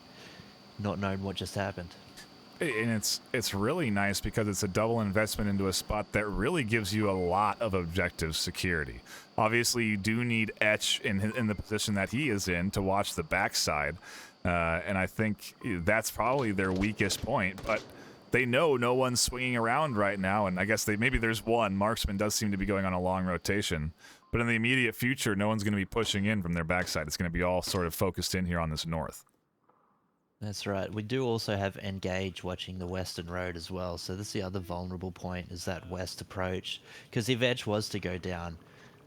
not knowing what just happened. And it's really nice because it's a double investment into a spot that really gives you a lot of objective security. Obviously, you do need Etch in the position that he is in to watch the backside, and I think that's probably their weakest point. But they know no one's swinging around right now, and I guess maybe there's one. Marksman does seem to be going on a long rotation, but in the immediate future, no one's going to be pushing in from their backside. It's going to be all sort of focused in here on this north. That's right. We do also have Engage watching the western road as well. So this is the other vulnerable point, is that west approach. Because if Edge was to go down,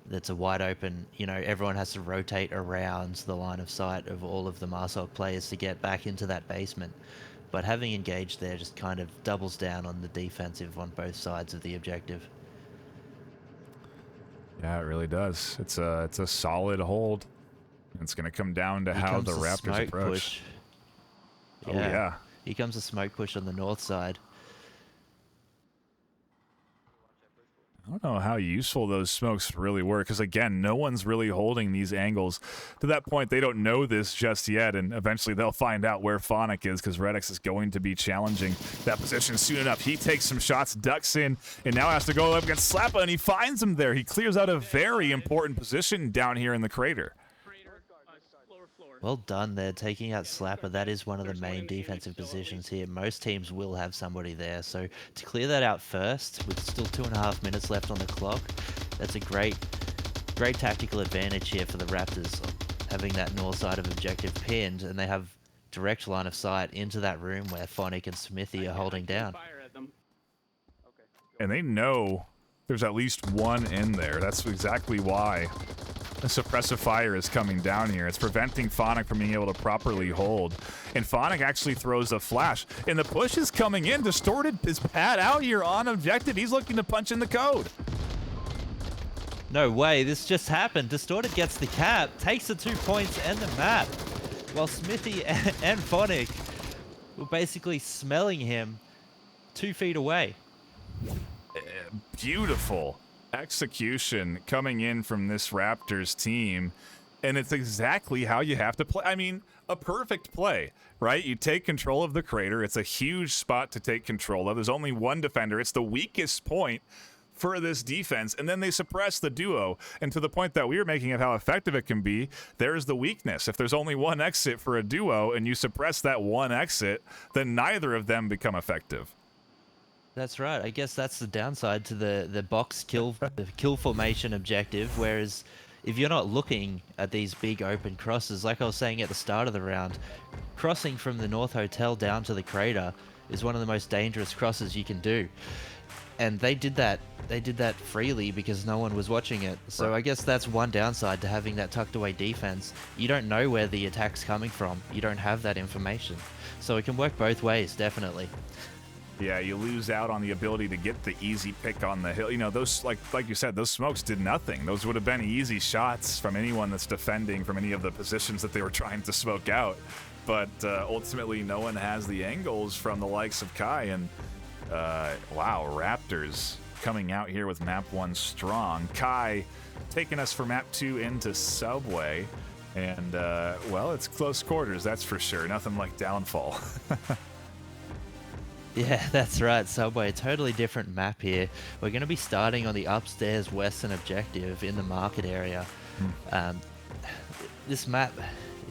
that's a wide open, you know, everyone has to rotate around the line of sight of all of the Marsok players to get back into that basement. But having Engage there just kind of doubles down on the defensive on both sides of the objective. Yeah, it really does. It's a solid hold. It's going to come down to how the Raptors approach. Push. Oh, yeah. Here comes a smoke push on the north side. I don't know how useful those smokes really were, because, again, no one's really holding these angles. To that point, they don't know this just yet, and eventually they'll find out where Phonic is, because Redux is going to be challenging that position soon enough. He takes some shots, ducks in, and now has to go up against Slappa, and he finds him there. He clears out a very important position down here in the crater. Well done there, taking out Slapper. That is one of the main defensive positions here. Most teams will have somebody there. So to clear that out first, with still 2.5 minutes left on the clock, that's a great tactical advantage here for the Raptors, having that north side of objective pinned, and they have direct line of sight into that room where Phonic and Smithy are holding down. And they know there's at least one in there. That's exactly why the suppressive fire is coming down here. It's preventing Phonic from being able to properly hold. And Phonic actually throws a flash. And the push is coming in. Distorted is pad out here on objective. He's looking to punch in the code. No way, this just happened. Distorted gets the cap, takes the 2 points and the map, while Smithy and Phonic were basically smelling him 2 feet away. Beautiful execution coming in from this Raptors team, and it's exactly how you have to play. I mean, a perfect play, right? You take control of the crater. It's a huge spot to take control of. There's only one defender. It's the weakest point for this defense, and then they suppress the duo. And to the point that we were making of how effective it can be, there's the weakness. If there's only one exit for a duo and you suppress that one exit, then neither of them become effective. That's right. I guess that's the downside to the box kill, the kill formation objective. Whereas if you're not looking at these big open crosses, like I was saying at the start of the round, crossing from the North Hotel down to the crater is one of the most dangerous crosses you can do. And they did that freely because no one was watching it. So I guess that's one downside to having that tucked away defense. You don't know where the attack's coming from. You don't have that information. So it can work both ways, definitely. Yeah, you lose out on the ability to get the easy pick on the hill. You know, those, like you said, those smokes did nothing. Those would have been easy shots from anyone that's defending from any of the positions that they were trying to smoke out. But ultimately, no one has the angles from the likes of Kai. And, wow, Raptors coming out here with map 1 strong. Kai taking us for map 2 into Subway. And, well, it's close quarters, that's for sure. Nothing like downfall. Yeah, that's right, Subway. Totally different map here. We're going to be starting on the upstairs western objective in the market area. this map,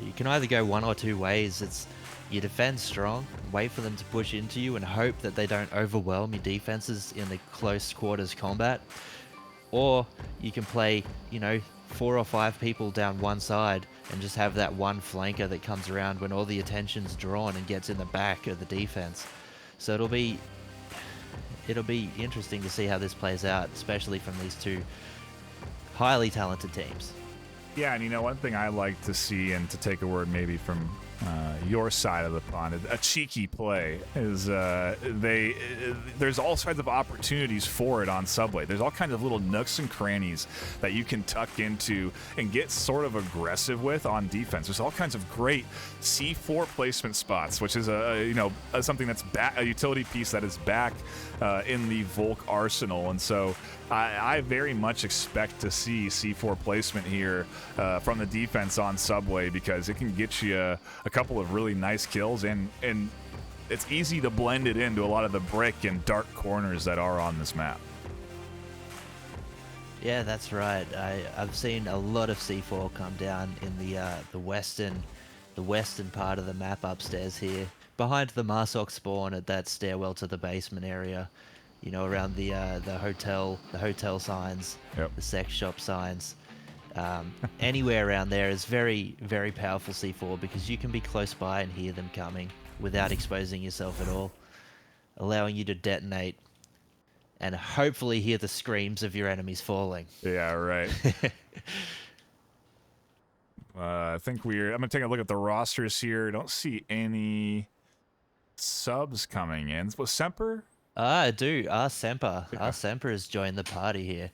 you can either go one or two ways. It's you defend strong, wait for them to push into you, and hope that they don't overwhelm your defenses in the close quarters combat. Or you can play, you know, 4 or 5 people down one side and just have that one flanker that comes around when all the attention's drawn and gets in the back of the defense. So it'll be interesting to see how this plays out, especially from these two highly talented teams. Yeah, and you know, one thing I like to see, and to take a word maybe from your side of the pond, a cheeky play is there's all kinds of opportunities for it on Subway. There's all kinds of little nooks and crannies that you can tuck into and get sort of aggressive with on defense. There's all kinds of great C4 placement spots, which is something that's back, a utility piece that is back in the Volk arsenal, and so I very much expect to see C4 placement here from the defense on Subway, because it can get you a couple of really nice kills, and it's easy to blend it into a lot of the brick and dark corners that are on this map. Yeah, that's right. I've seen a lot of C4 come down in the western part of the map upstairs here, behind the Marsok spawn at that stairwell to the basement area. You know, around the hotel signs, Yep. the sex shop signs. Anywhere around there is very, very powerful C4, because you can be close by and hear them coming without exposing yourself at all, allowing you to detonate and hopefully hear the screams of your enemies falling. Yeah, right. I think I'm going to take a look at the rosters here. Don't see any subs coming in. Was Semper? I do. Semper. Semper has joined the party here.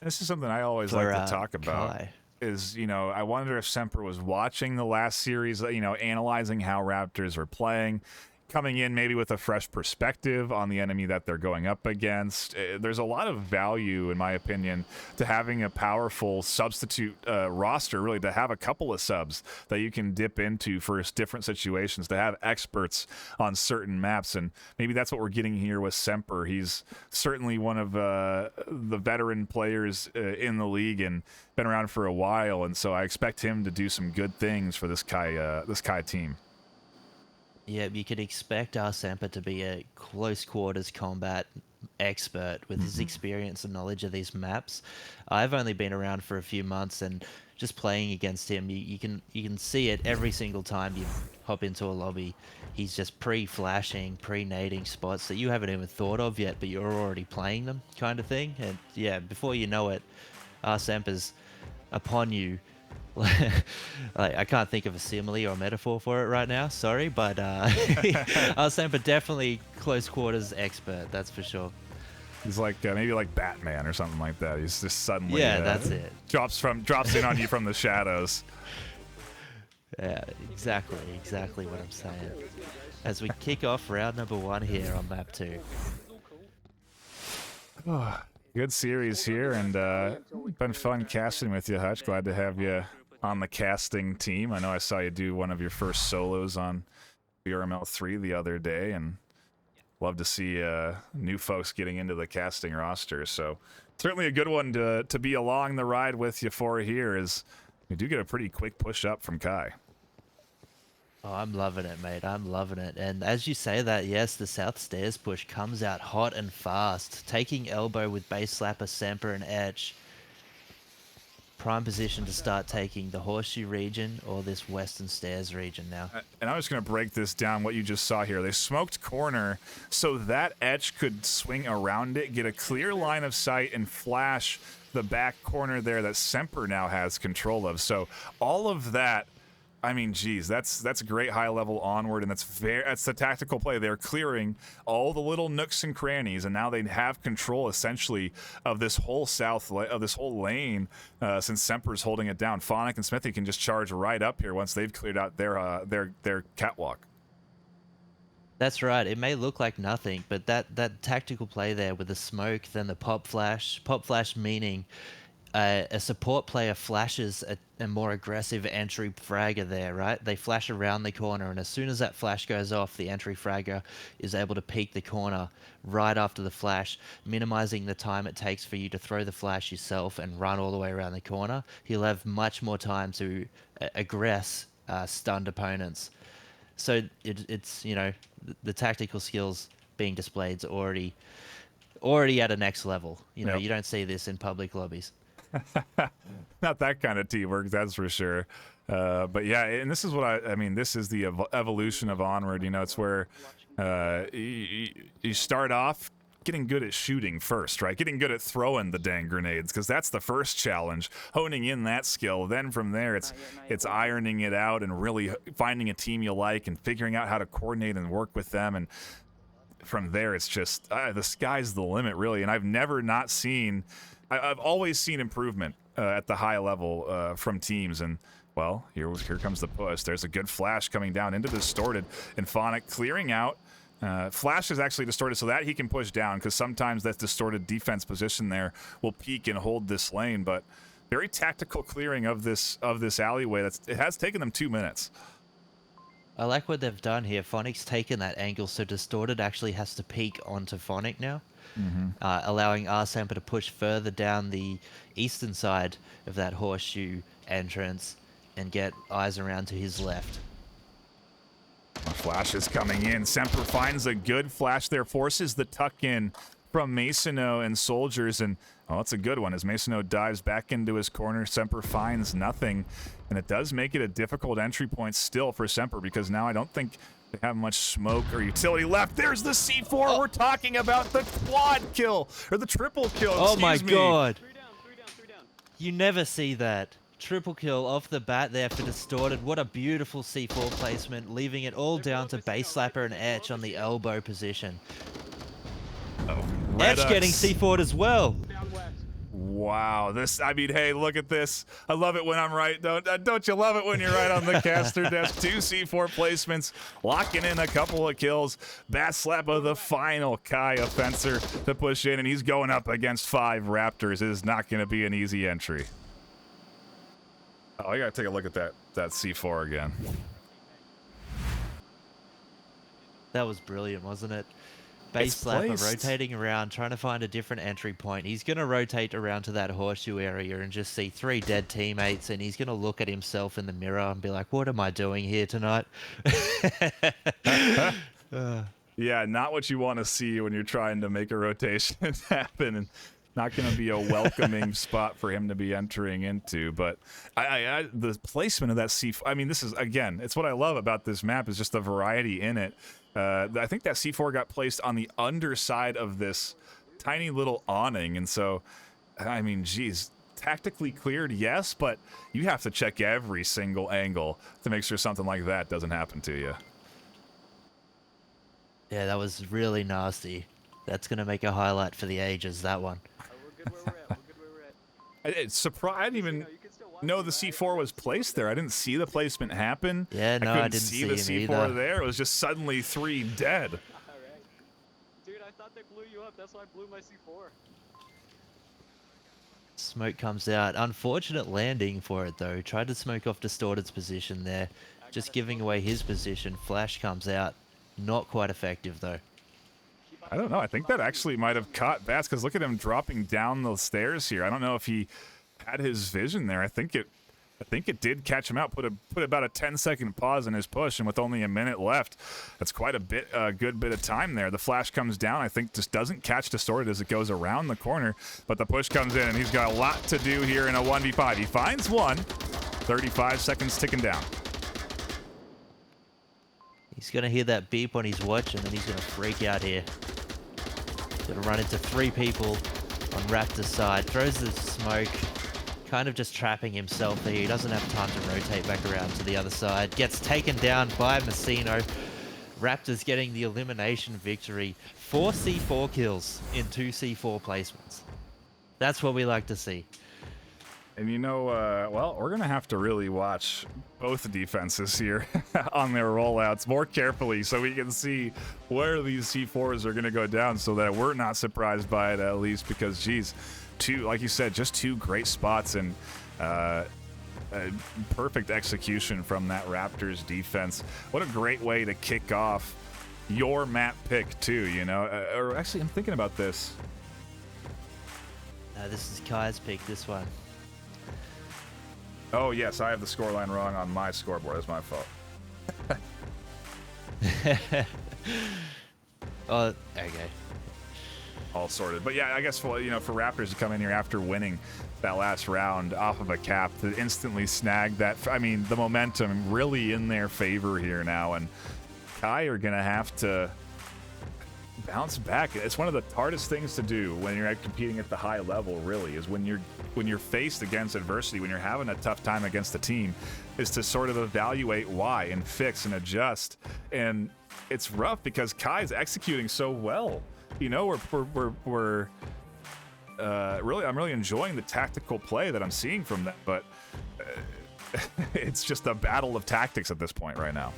This is something I always like to talk about. Kai. Is, I wonder if Semper was watching the last series, analyzing how Raptors were playing, coming in maybe with a fresh perspective on the enemy that they're going up against. There's a lot of value, in my opinion, to having a powerful substitute roster, really, to have a couple of subs that you can dip into for different situations, to have experts on certain maps. And maybe that's what we're getting here with Semper. He's certainly one of the veteran players in the league and been around for a while. And so I expect him to do some good things for this Kai team. Yeah, you could expect our Semper to be a close quarters combat expert with his experience and knowledge of these maps. I've only been around for a few months, and just playing against him, you can see it every single time you hop into a lobby. He's just pre-flashing, pre-nading spots that you haven't even thought of yet, but you're already playing them, kind of thing. And yeah, before you know it, our Semper's upon you. I can't think of a simile or metaphor for it right now, sorry, but our Semper definitely close quarters expert, that's for sure. He's like maybe like Batman or something like that. He's just suddenly that's it. drops in on you from the shadows. Yeah, exactly what I'm saying. As we kick off round number 1 here on map 2. Good series here, and been fun casting with you, Hutch. Glad to have you on the casting team. I know I saw you do one of your first solos on VRML 3 the other day, and love to see new folks getting into the casting roster. So certainly a good one to be along the ride with you for here, is we do get a pretty quick push up from Kai. Oh, I'm loving it, mate. I'm loving it. And as you say that, yes, the South Stairs push comes out hot and fast, taking elbow with base slapper, Semper, and Etch. Prime position to start taking the Horseshoe region or this Western Stairs region now. And I'm just going to break this down, what you just saw here. They smoked corner so that Etch could swing around it, get a clear line of sight, and flash the back corner there that Semper now has control of. So all of that, I mean, geez, that's great high-level Onward, and that's the tactical play. They're clearing all the little nooks and crannies, and now they have control essentially of this whole lane. Since Semper's holding it down, Phonic and Smithy can just charge right up here once they've cleared out their catwalk. That's right. It may look like nothing, but that tactical play there with the smoke, then the pop flash meaning a support player flashes a more aggressive entry fragger there, right? They flash around the corner, and as soon as that flash goes off, the entry fragger is able to peek the corner right after the flash, minimizing the time it takes for you to throw the flash yourself and run all the way around the corner. He'll have much more time to aggress stunned opponents. So it's, you know, the tactical skills being displayed is already at a next level. You know, Yep. you don't see this in public lobbies. Not that kind of teamwork, that's for sure. But yeah, and this is what I mean, this is the evolution of Onward. You know, it's where you start off getting good at shooting first, right? Getting good at throwing the dang grenades, because that's the first challenge, honing in that skill. Then from there, it's ironing it out and really finding a team you like and figuring out how to coordinate and work with them. And from there, it's just the sky's the limit, really. And I've never not seen, I've always seen improvement at the high level from teams. And well, here comes the push. There's a good flash coming down into Distorted, and Phonic clearing out. Flash is actually distorted so that he can push down, because sometimes that distorted defense position there will peek and hold this lane. But very tactical clearing of this alleyway. It has taken them 2 minutes. I like what they've done here. Phonic's taken that angle, so Distorted actually has to peek onto Phonic now, allowing Arsamper to push further down the eastern side of that horseshoe entrance and get eyes around to his left. Flash is coming in. Semper finds a good flash there, forces the tuck in from Masono and Soldiers, and oh, that's a good one as Masono dives back into his corner. Semper finds nothing, and it does make it a difficult entry point still for Semper, because now I don't think they have much smoke or utility left. There's the C4. We're talking about the quad kill, or the triple kill. Oh my god. 3 down, 3 down. You never see that. Triple kill off the bat there for Distorted. What a beautiful C4 placement, leaving it all down to Base Slapper and Etch on the elbow position. Etch getting C4'd as well. Down west. Wow, I mean, hey, look at this. I love it when I'm right. Don't you love it when you're right on the caster desk? 2 C4 placements, locking in a couple of kills. Bat Slap of the final Kai offenser to push in, and he's going up against 5 Raptors. It is not going to be an easy entry. Oh, I gotta take a look at that C4 again. That was brilliant, wasn't it? Base Slapper rotating around, trying to find a different entry point. He's going to rotate around to that horseshoe area and just see 3 dead teammates, and he's going to look at himself in the mirror and be like, what am I doing here tonight? Yeah, not what you want to see when you're trying to make a rotation happen, and not going to be a welcoming spot for him to be entering into. But the placement of that C4, I mean, this is, again, it's what I love about this map, is just the variety in it. I think that C4 got placed on the underside of this tiny little awning, and so, I mean, geez, tactically cleared, yes, but you have to check every single angle to make sure something like that doesn't happen to you. Yeah, that was really nasty. That's going to make a highlight for the ages, that one. We're good where we're at. We're good where we're at. It's surprised. I didn't even You can still watch know me, the right? C4 was placed there. I didn't see the placement happen. Yeah, no, I couldn't I didn't see see the him C4 either. there. It was just suddenly 3 dead. Alright. Dude, I thought they blew you up. That's why I blew my C4. Smoke comes out. Unfortunate landing for it, though. Tried to smoke off Distorted's position there. Just giving away his position. Flash comes out. Not quite effective, though. I don't know. I think that actually might have caught Bats, because look at him dropping down the stairs here. I don't know if he had his vision there. I think it did catch him out. Put about a 10-second pause in his push, and with only a minute left, that's quite a good bit of time there. The flash comes down. I think just doesn't catch Distorted as it goes around the corner, but the push comes in, and he's got a lot to do here in a 1v5. He finds one. 35 seconds ticking down. He's going to hear that beep on his watch, and then he's going to freak out here. Going to run into 3 people on Raptor's side. Throws the smoke. Kind of just trapping himself there. He doesn't have time to rotate back around to the other side. Gets taken down by Masono. Raptors getting the elimination victory. 4 C4 kills in 2 C4 placements. That's what we like to see. And you know, well, we're going to have to really watch both defenses here on their rollouts more carefully so we can see where these C4s are going to go down so that we're not surprised by it at least because, geez, like you said, just two great spots and perfect execution from that Raptors defense. What a great way to kick off your map pick too, you know? Or actually, I'm thinking about this. This is Kai's pick, this one. Oh, yes, I have the scoreline wrong on my scoreboard. That's my fault. Oh, okay. All sorted. But yeah, I guess, well, you know, for Raptors to come in here after winning that last round off of a cap to instantly snag that, I mean, the momentum really in their favor here now. And Kai are going to have to bounce back. It's one of the hardest things to do when you're competing at the high level, really, is when you're faced against adversity, when you're having a tough time against the team, is to sort of evaluate why and fix and adjust. And it's rough because Kai's executing so well. You know, we're really, I'm really enjoying the tactical play that I'm seeing from them, but it's just a battle of tactics at this point right now.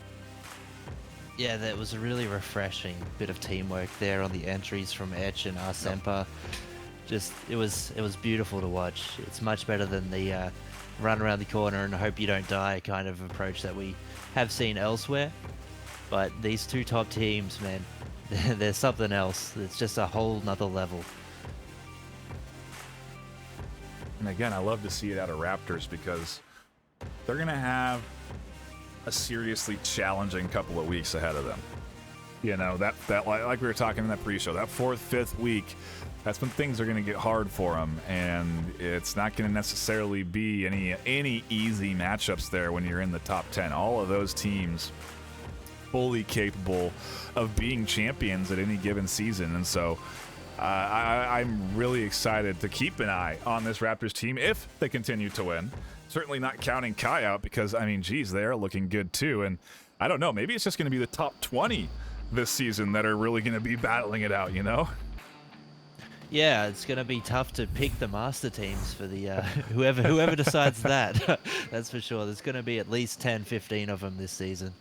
Yeah, that was a really refreshing bit of teamwork there on the entries from Etch and Arsempa. Just, it was beautiful to watch. It's much better than the run around the corner and hope you don't die kind of approach that we have seen elsewhere. But these two top teams, man, there's something else. It's just a whole nother level. And again, I love to see it out of Raptors because they're going to have a seriously challenging couple of weeks ahead of them. You know, that like we were talking in that pre-show, that 4th, 5th week, that's when things are going to get hard for them, and it's not going to necessarily be any easy matchups there when you're in the top 10. All of those teams fully capable of being champions at any given season, and so I'm really excited to keep an eye on this Raptors team if they continue to win. Certainly not counting Kai out because, I mean, geez, they are looking good too. And I don't know, maybe it's just going to be the top 20 this season that are really going to be battling it out, you know? Yeah, it's going to be tough to pick the master teams for the whoever decides that. That's for sure. There's going to be at least 10, 15 of them this season.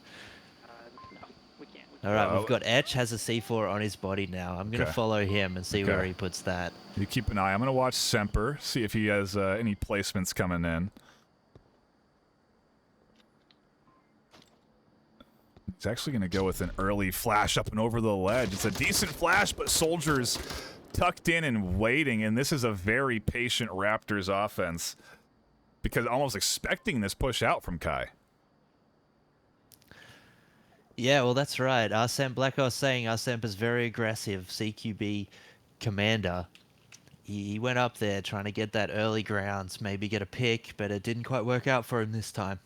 No, we can't. All right, we've got Etch has a C4 on his body now. I'm going to Okay. follow him and see where he puts that. You keep an eye. I'm going to watch Semper, see if he has any placements coming in. He's actually going to go with an early flash up and over the ledge. It's a decent flash, but Soldiers tucked in and waiting, and this is a very patient Raptors offense because almost expecting this push out from Kai. Yeah, well, that's right. Arsemp, like I was saying, Arsemp is very aggressive. CQB commander. He went up there trying to get that early grounds, maybe get a pick, but it didn't quite work out for him this time.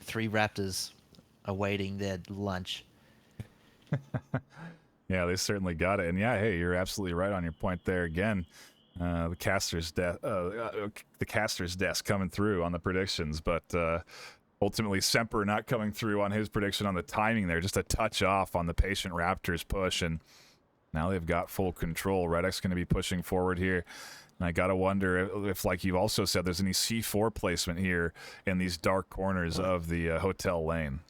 3 Raptors awaiting their lunch. Yeah, they certainly got it. And yeah, hey, you're absolutely right on your point there again. The caster's desk coming through on the predictions, but ultimately Semper not coming through on his prediction on the timing there, just a touch off on the patient Raptors push, and now they've got full control. Redek's going to be pushing forward here. And I got to wonder if, like you've also said, there's any C4 placement here in these dark corners of the hotel lane.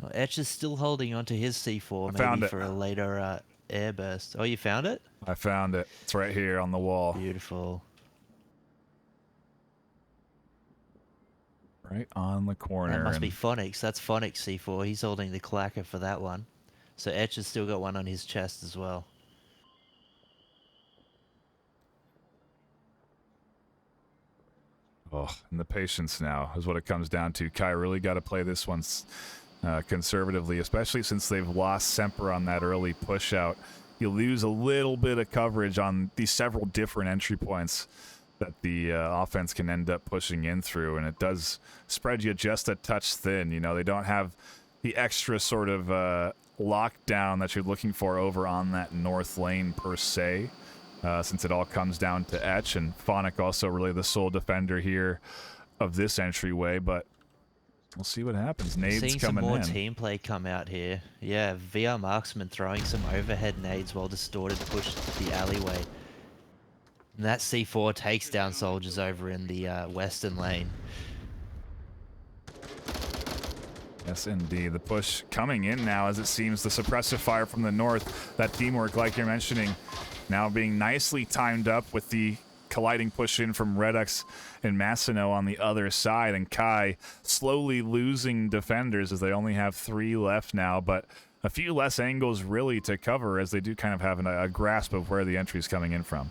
Well, Etch is still holding onto his C4, found maybe it. for a later airburst. Oh, you found it? I found it. It's right here on the wall. Beautiful. Right on the corner. That must be Phonics. That's Phonics C4. He's holding the clacker for that one. So Etch has still got one on his chest as well. Oh, and the patience now is what it comes down to. Kai really got to play this one conservatively, especially since they've lost Semper on that early push out. You lose a little bit of coverage on these several different entry points that the offense can end up pushing in through, and it does spread you just a touch thin. You know, they don't have the extra sort of lockdown that you're looking for over on that north lane per se. Since it all comes down to Etch, and Phonic also really the sole defender here of this entryway, but we'll see what happens. Nades Seeing some coming more in. team play come out here. Yeah, VR Marksman throwing some overhead nades while Distorted pushed the alleyway. And that C4 takes down soldiers over in the western lane. Yes, indeed. The push coming in now, as it seems, the suppressive fire from the north. That teamwork, like you're mentioning, now being nicely timed up with the colliding push in from Redux and Massino on the other side, and Kai slowly losing defenders as they only have 3 left now, but a few less angles really to cover as they do kind of have a grasp of where the entry is coming in from.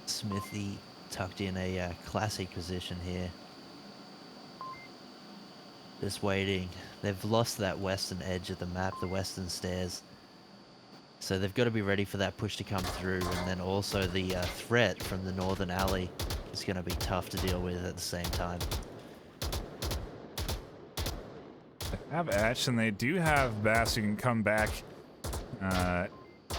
Smithy tucked in a classic position here. Just waiting. They've lost that western edge of the map, the western stairs. So they've got to be ready for that push to come through, and then also the threat from the northern alley is going to be tough to deal with at the same time. They have Etch, and they do have Bass who can come back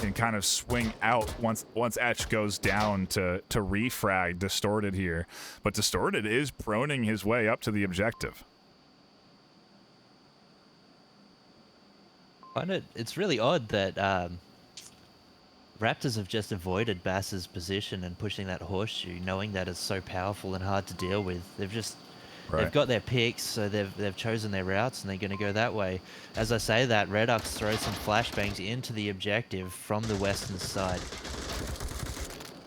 and kind of swing out once Etch goes down to refrag Distorted here. But Distorted is proning his way up to the objective. It's really odd that Raptors have just avoided Bass's position and pushing that horseshoe, knowing that it's so powerful and hard to deal with. They've got their picks, so they've chosen their routes, and they're going to go that way. As I say that, Redux throws some flashbangs into the objective from the western side.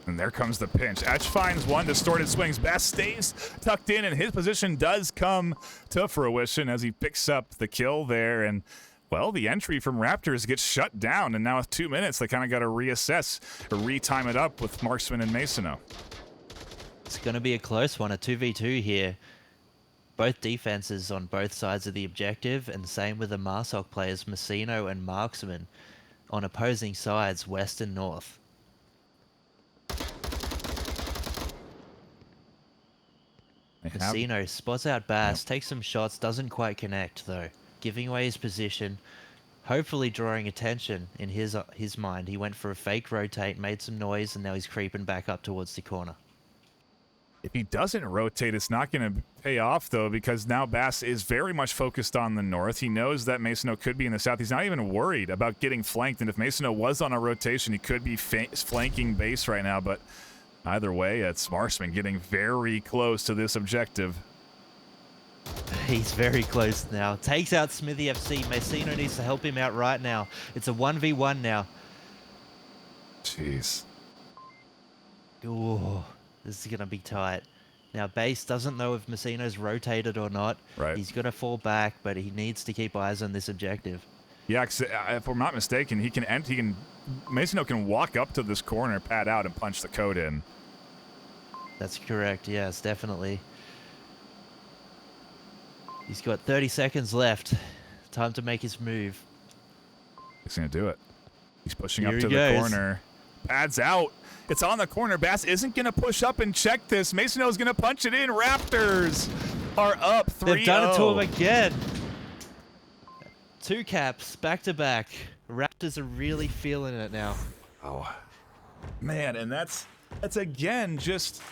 And there comes the pinch. Etch finds one, Distorted swings. Bass stays tucked in, and his position does come to fruition as he picks up the kill there. And, well, the entry from Raptors gets shut down, and now with 2 minutes, they kind of got to reassess or retime it up with Marksman and Masono. It's going to be a close one, a 2v2 here. Both defenses on both sides of the objective, and same with the Marsoc players, Massino and Marksman, on opposing sides, west and north. Massino spots out Bass, takes some shots, doesn't quite connect though, giving away his position, hopefully drawing attention in his mind. He went for a fake rotate, made some noise, and now he's creeping back up towards the corner. If he doesn't rotate, it's not going to pay off, though, because now Bass is very much focused on the north. He knows that Masono could be in the south. He's not even worried about getting flanked, and if Masono was on a rotation, he could be flanking base right now, but either way, it's Marksman getting very close to this objective. He's very close now. Takes out Smithy FC. Massino needs to help him out right now. It's a 1v1 now. Jeez. Ooh. This is going to be tight. Now, Base doesn't know if Massino's rotated or not. Right. He's going to fall back, but he needs to keep eyes on this objective. Yeah, if we're not mistaken, Masono can walk up to this corner, pad out, and punch the code in. That's correct, yes, definitely. He's got 30 seconds left. Time to make his move. He's going to do it. He's pushing Here up to the corner. Pads out. It's on the corner. Bass isn't going to push up and check this. Masono's going to punch it in. Raptors are up 3-0. They've done it to him again. 2 caps, back-to-back. Raptors are really feeling it now. Oh, man, and that's again just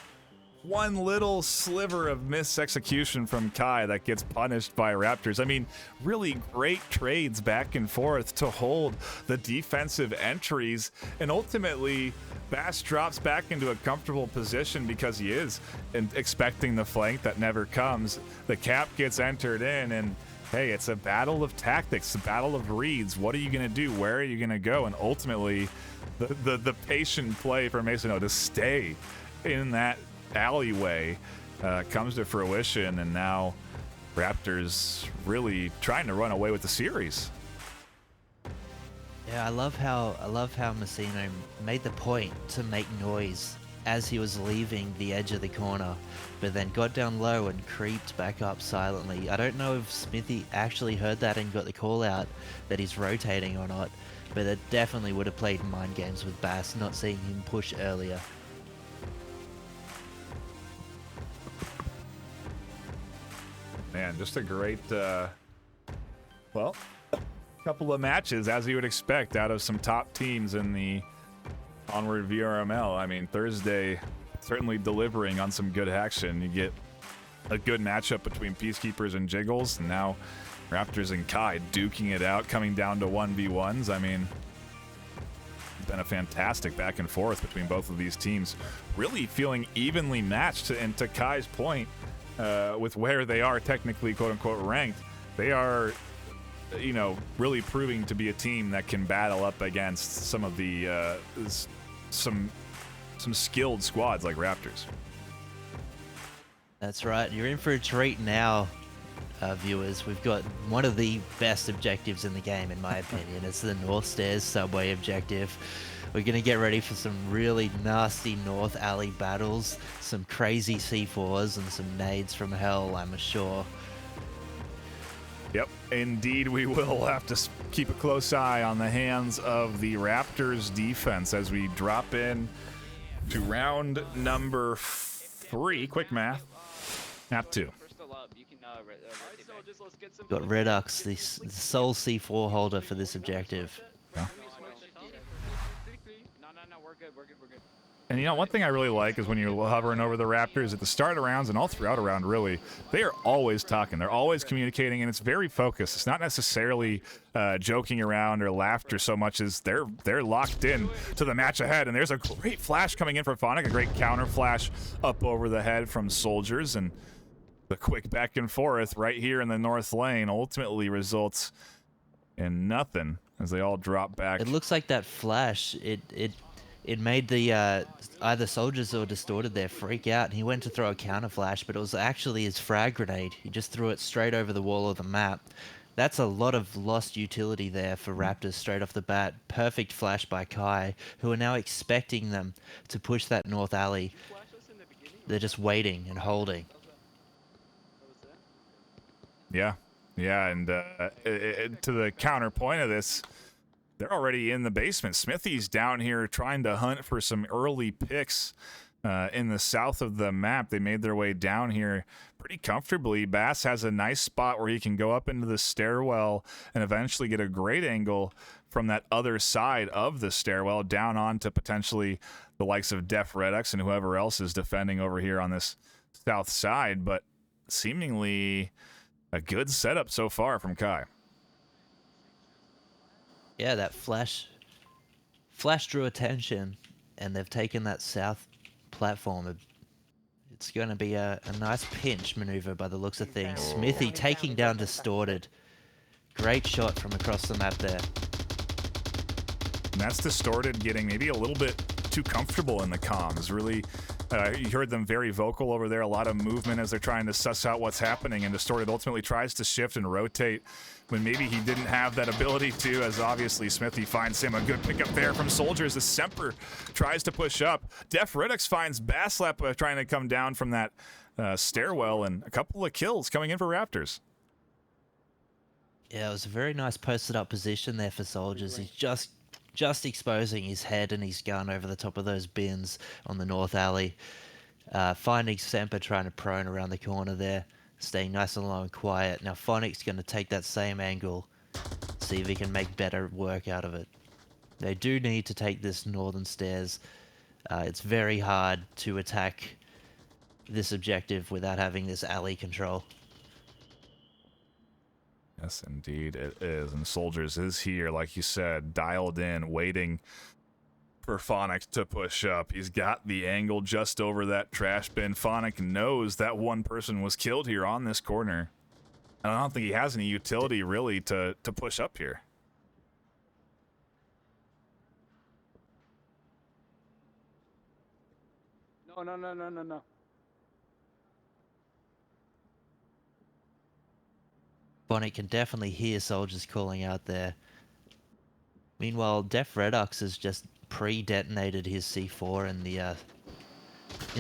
one little sliver of misexecution from Kai that gets punished by Raptors. I mean, really great trades back and forth to hold the defensive entries, and ultimately Bass drops back into a comfortable position because he is expecting the flank that never comes. The cap gets entered in, and hey, it's a battle of tactics, a battle of reads. What are you going to do? Where are you going to go? And ultimately, the patient play for Masono to stay in that alleyway comes to fruition, and now Raptors really trying to run away with the series. Yeah, I love how Massino made the point to make noise as he was leaving the edge of the corner, but then got down low and creeped back up silently. I don't know if Smithy actually heard that and got the call out that he's rotating or not, but it definitely would have played mind games with Bass, not seeing him push earlier. Man, just a great, couple of matches, as you would expect, out of some top teams in the Onward VRML. I mean, Thursday certainly delivering on some good action. You get a good matchup between Peacekeepers and Jiggles, and now Raptors and Kai duking it out, coming down to 1v1s. I mean, been a fantastic back and forth between both of these teams, really feeling evenly matched. And to Kai's point, with where they are technically quote-unquote ranked, they are, you know, really proving to be a team that can battle up against some of the some skilled squads like Raptors. That's right. You're in for a treat now, viewers. We've got one of the best objectives in the game, in my opinion. It's the North Stairs subway objective. We're going to get ready for some really nasty North Alley battles, some crazy C4s, and some nades from hell, I'm sure. Yep, indeed we will. We'll have to keep a close eye on the hands of the Raptors defense as we drop in to round number 3. Quick math. Map 2. Got Redux, the sole C4 holder for this objective. Yeah. No, we're good. And you know, one thing I really like is when you're hovering over the Raptors at the start of rounds and all throughout a round, really, they are always talking. They're always communicating, and it's very focused. It's not necessarily joking around or laughter so much as they're locked in to the match ahead. And there's a great flash coming in for Phonic, a great counter flash up over the head from Soldiers, and the quick back and forth right here in the north lane ultimately results in nothing as they all drop back. It looks like that flash, it made the either Soldiers or Distorted there freak out, and he went to throw a counter flash, but it was actually his frag grenade. He just threw it straight over the wall of the map. That's a lot of lost utility there for Raptors straight off the bat. Perfect flash by Kai, who are now expecting them to push that north alley. They're just waiting and holding. Yeah, and to the counterpoint of this, they're already in the basement. Smithy's down here trying to hunt for some early picks in the south of the map. They made their way down here pretty comfortably. Bass has a nice spot where he can go up into the stairwell and eventually get a great angle from that other side of the stairwell down onto potentially the likes of Def Redux and whoever else is defending over here on this south side. But seemingly a good setup so far from Kai. Yeah, that flash drew attention, and they've taken that south platform. It's going to be a nice pinch maneuver by the looks of things. Smithy taking down Distorted. Great shot from across the map there. And that's Distorted getting maybe a little bit too comfortable in the comms. Really, you heard them very vocal over there. A lot of movement as they're trying to suss out what's happening. And Distorted ultimately tries to shift and rotate when maybe he didn't have that ability to, as obviously Smithy finds him a good pickup there from Soldiers as Semper tries to push up. Def Redux finds Basslap trying to come down from that stairwell, and a couple of kills coming in for Raptors. Yeah, it was a very nice posted up position there for Soldiers. He's just exposing his head and his gun over the top of those bins on the north alley. Finding Semper trying to prone around the corner there, staying nice and low and quiet. Now Phonic's going to take that same angle, see if he can make better work out of it. They do need to take this northern stairs. It's very hard to attack this objective without having this alley control. Yes, indeed it is. And Soldiers is here, like you said, dialed in, waiting for Phonic to push up. He's got the angle just over that trash bin. Phonic knows that one person was killed here on this corner. And I don't think he has any utility really to push up here. No. Phonic can definitely hear Soldiers calling out there. Meanwhile, Def Redux has just pre-detonated his C4 in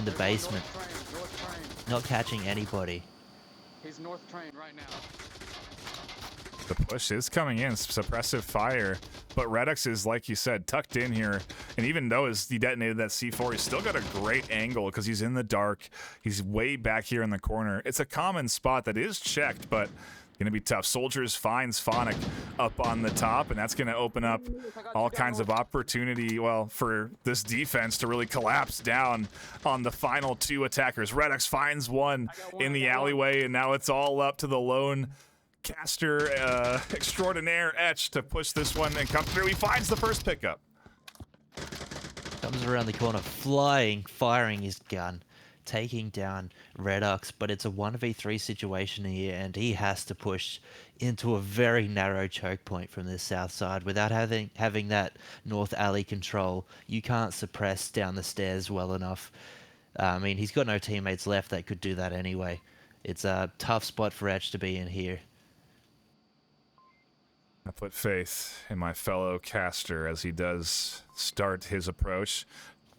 the basement, North train. not catching anybody. He's north train right now. The push is coming in, suppressive fire, but Redux is, like you said, tucked in here, and even though he detonated that C4, he's still got a great angle because he's in the dark. He's way back here in the corner. It's a common spot that is checked, but going to be tough. Soldiers finds Phonic up on the top, and that's going to open up all kinds of opportunity, well, for this defense to really collapse down on the final two attackers. Redux finds one in the alleyway, and now it's all up to the lone caster extraordinaire Etch to push this one and come through. He finds the first pickup. Comes around the corner, firing his gun, taking down Redux, but it's a 1v3 situation here, and he has to push into a very narrow choke point from the south side without having that north alley control. You can't suppress down the stairs well enough. I mean, he's got no teammates left that could do that anyway. It's a tough spot for Etch to be in here. I put faith in my fellow caster as he does start his approach.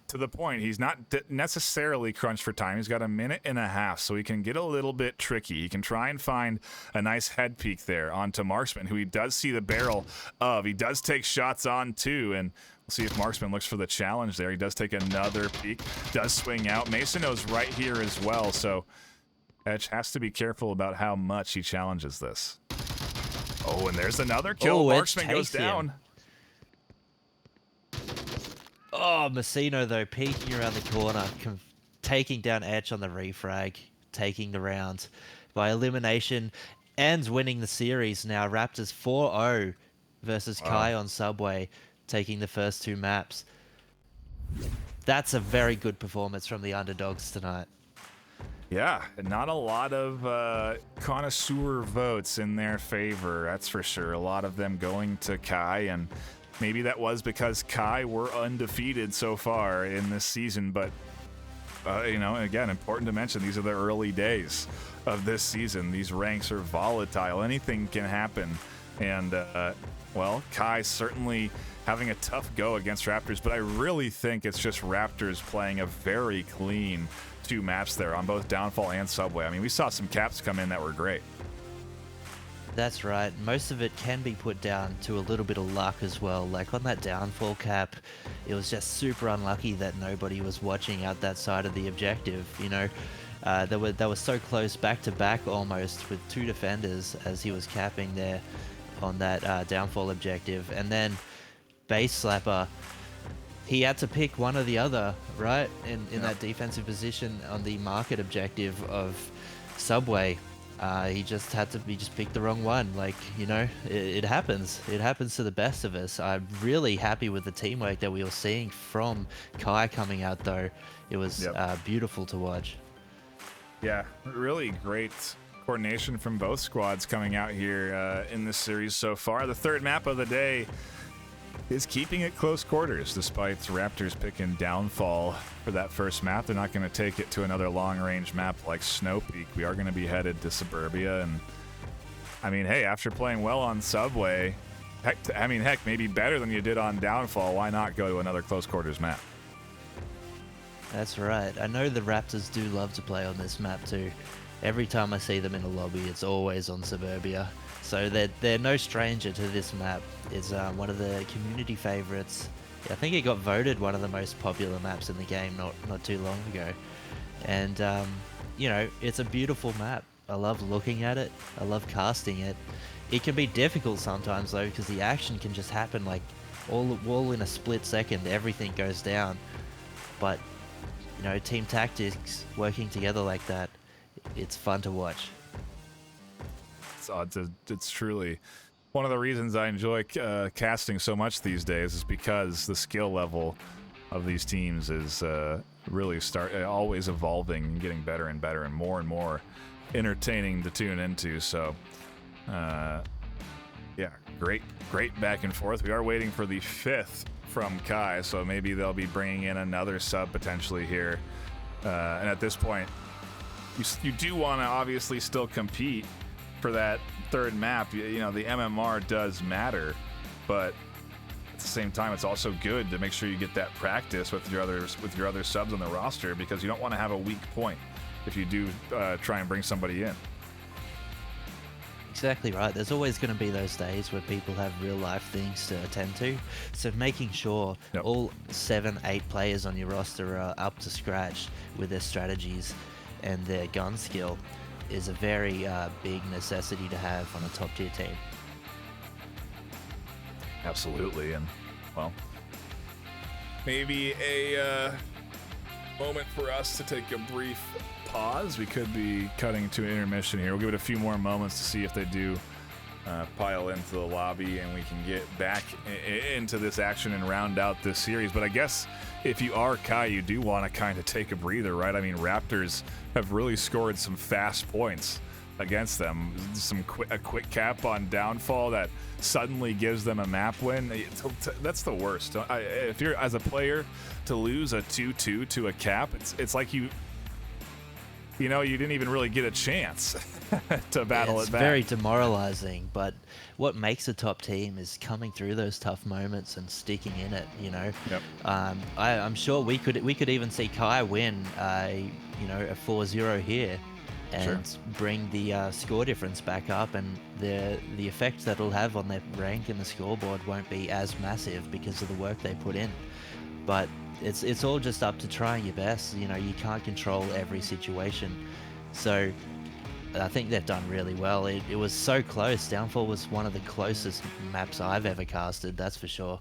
To the point, he's not necessarily crunched for time. He's got a minute and a half, so he can get a little bit tricky. He can try and find a nice head peek there onto Marksman, who he does see the barrel of. He does take shots on, too, and we'll see if Marksman looks for the challenge there. He does take another peek, does swing out. Mason knows right here as well, so Etch has to be careful about how much he challenges this. Oh, and there's another kill. Oh, Marksman goes down. Oh, Messino, though, peeking around the corner, taking down Etch on the refrag, taking the round by elimination, and winning the series now. Raptors 4-0 versus Kai on Subway, taking the first two maps. That's a very good performance from the underdogs tonight. Yeah, not a lot of connoisseur votes in their favor, that's for sure. A lot of them going to Kai, and maybe that was because Kai were undefeated so far in this season, but, you know, again, important to mention, these are the early days of this season. These ranks are volatile. Anything can happen. And, well, Kai certainly having a tough go against Raptors, but I really think it's just Raptors playing a very clean two maps there on both Downfall and Subway. I mean, we saw some caps come in that were great. That's right. Most of it can be put down to a little bit of luck as well. Like on that Downfall cap, it was just super unlucky that nobody was watching out that side of the objective. You know, they were so close back to back almost with two defenders as he was capping there on that Downfall objective. And then Base Slapper, he had to pick one or the other, right? In that defensive position on the market objective of Subway. He just picked the wrong one. Like, you know, it happens. It happens to the best of us. I'm really happy with the teamwork that we were seeing from Kai coming out, though. It was beautiful to watch. Yeah, really great coordination from both squads coming out here in this series so far. The third map of the day is keeping it close quarters, despite Raptors picking Downfall for that first map. They're not going to take it to another long-range map like Snow Peak. We are going to be headed to Suburbia, and I mean, hey, after playing well on Subway, heck, maybe better than you did on Downfall, why not go to another close quarters map? That's right. I know the Raptors do love to play on this map too. Every time I see them in a lobby, it's always on Suburbia. So they're no stranger to this map. It's one of the community favorites. I think it got voted one of the most popular maps in the game not too long ago. And, you know, it's a beautiful map. I love looking at it. I love casting it. It can be difficult sometimes, though, because the action can just happen, like, all in a split second. Everything goes down. But, you know, team tactics working together like that, it's fun to watch. It's truly one of the reasons I enjoy casting so much these days, is because the skill level of these teams is really always evolving and getting better and better and more entertaining to tune into. So yeah, great back and forth. We are waiting for the fifth from Kai, so maybe they'll be bringing in another sub potentially here. And at this point, you do want to obviously still compete for that third map. You know, the MMR does matter, but at the same time, it's also good to make sure you get that practice with your other subs on the roster, because you don't want to have a weak point if you do try and bring somebody in. Exactly right. There's always going to be those days where people have real life things to attend to. So making sure all 7-8 players on your roster are up to scratch with their strategies and their gun skill is a very big necessity to have on a top tier team. Absolutely. And well, maybe a moment for us to take a brief pause. We could be cutting to an intermission here. We'll give it a few more moments to see if they do pile into the lobby and we can get back into this action and round out this series. But I guess if you are Kai, you do want to kind of take a breather, right? I mean, Raptors have really scored some fast points against them. A quick cap on downfall that suddenly gives them a map win. That's the worst. If you're, as a player, to lose a 2-2 to a cap, it's like you didn't even really get a chance to battle it back. It's very demoralizing, but what makes a top team is coming through those tough moments and sticking in it, Yep. I'm sure we could even see Kai win a 4-0 here and bring the score difference back up, and the effect that it'll have on their rank in the scoreboard won't be as massive because of the work they put in. But it's all just up to trying your best. You can't control every situation. So I think they've done really well. It was so close. Downfall was one of the closest maps I've ever casted, that's for sure.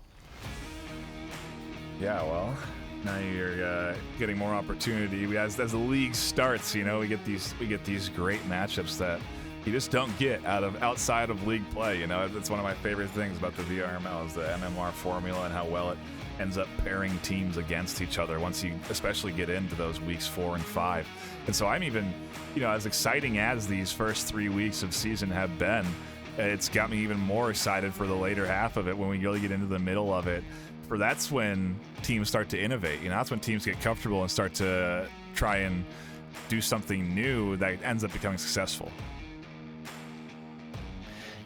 Yeah, well, now you're getting more opportunity. As the league starts, we get these great matchups that you just don't get outside of league play. That's one of my favorite things about the VRML is the MMR formula and how well it ends up pairing teams against each other once you especially get into those weeks 4 and 5. And so I'm even, as exciting as these first 3 weeks of season have been, it's got me even more excited for the later half of it when we really get into the middle of it. For that's when teams start to innovate. That's when teams get comfortable and start to try and do something new that ends up becoming successful.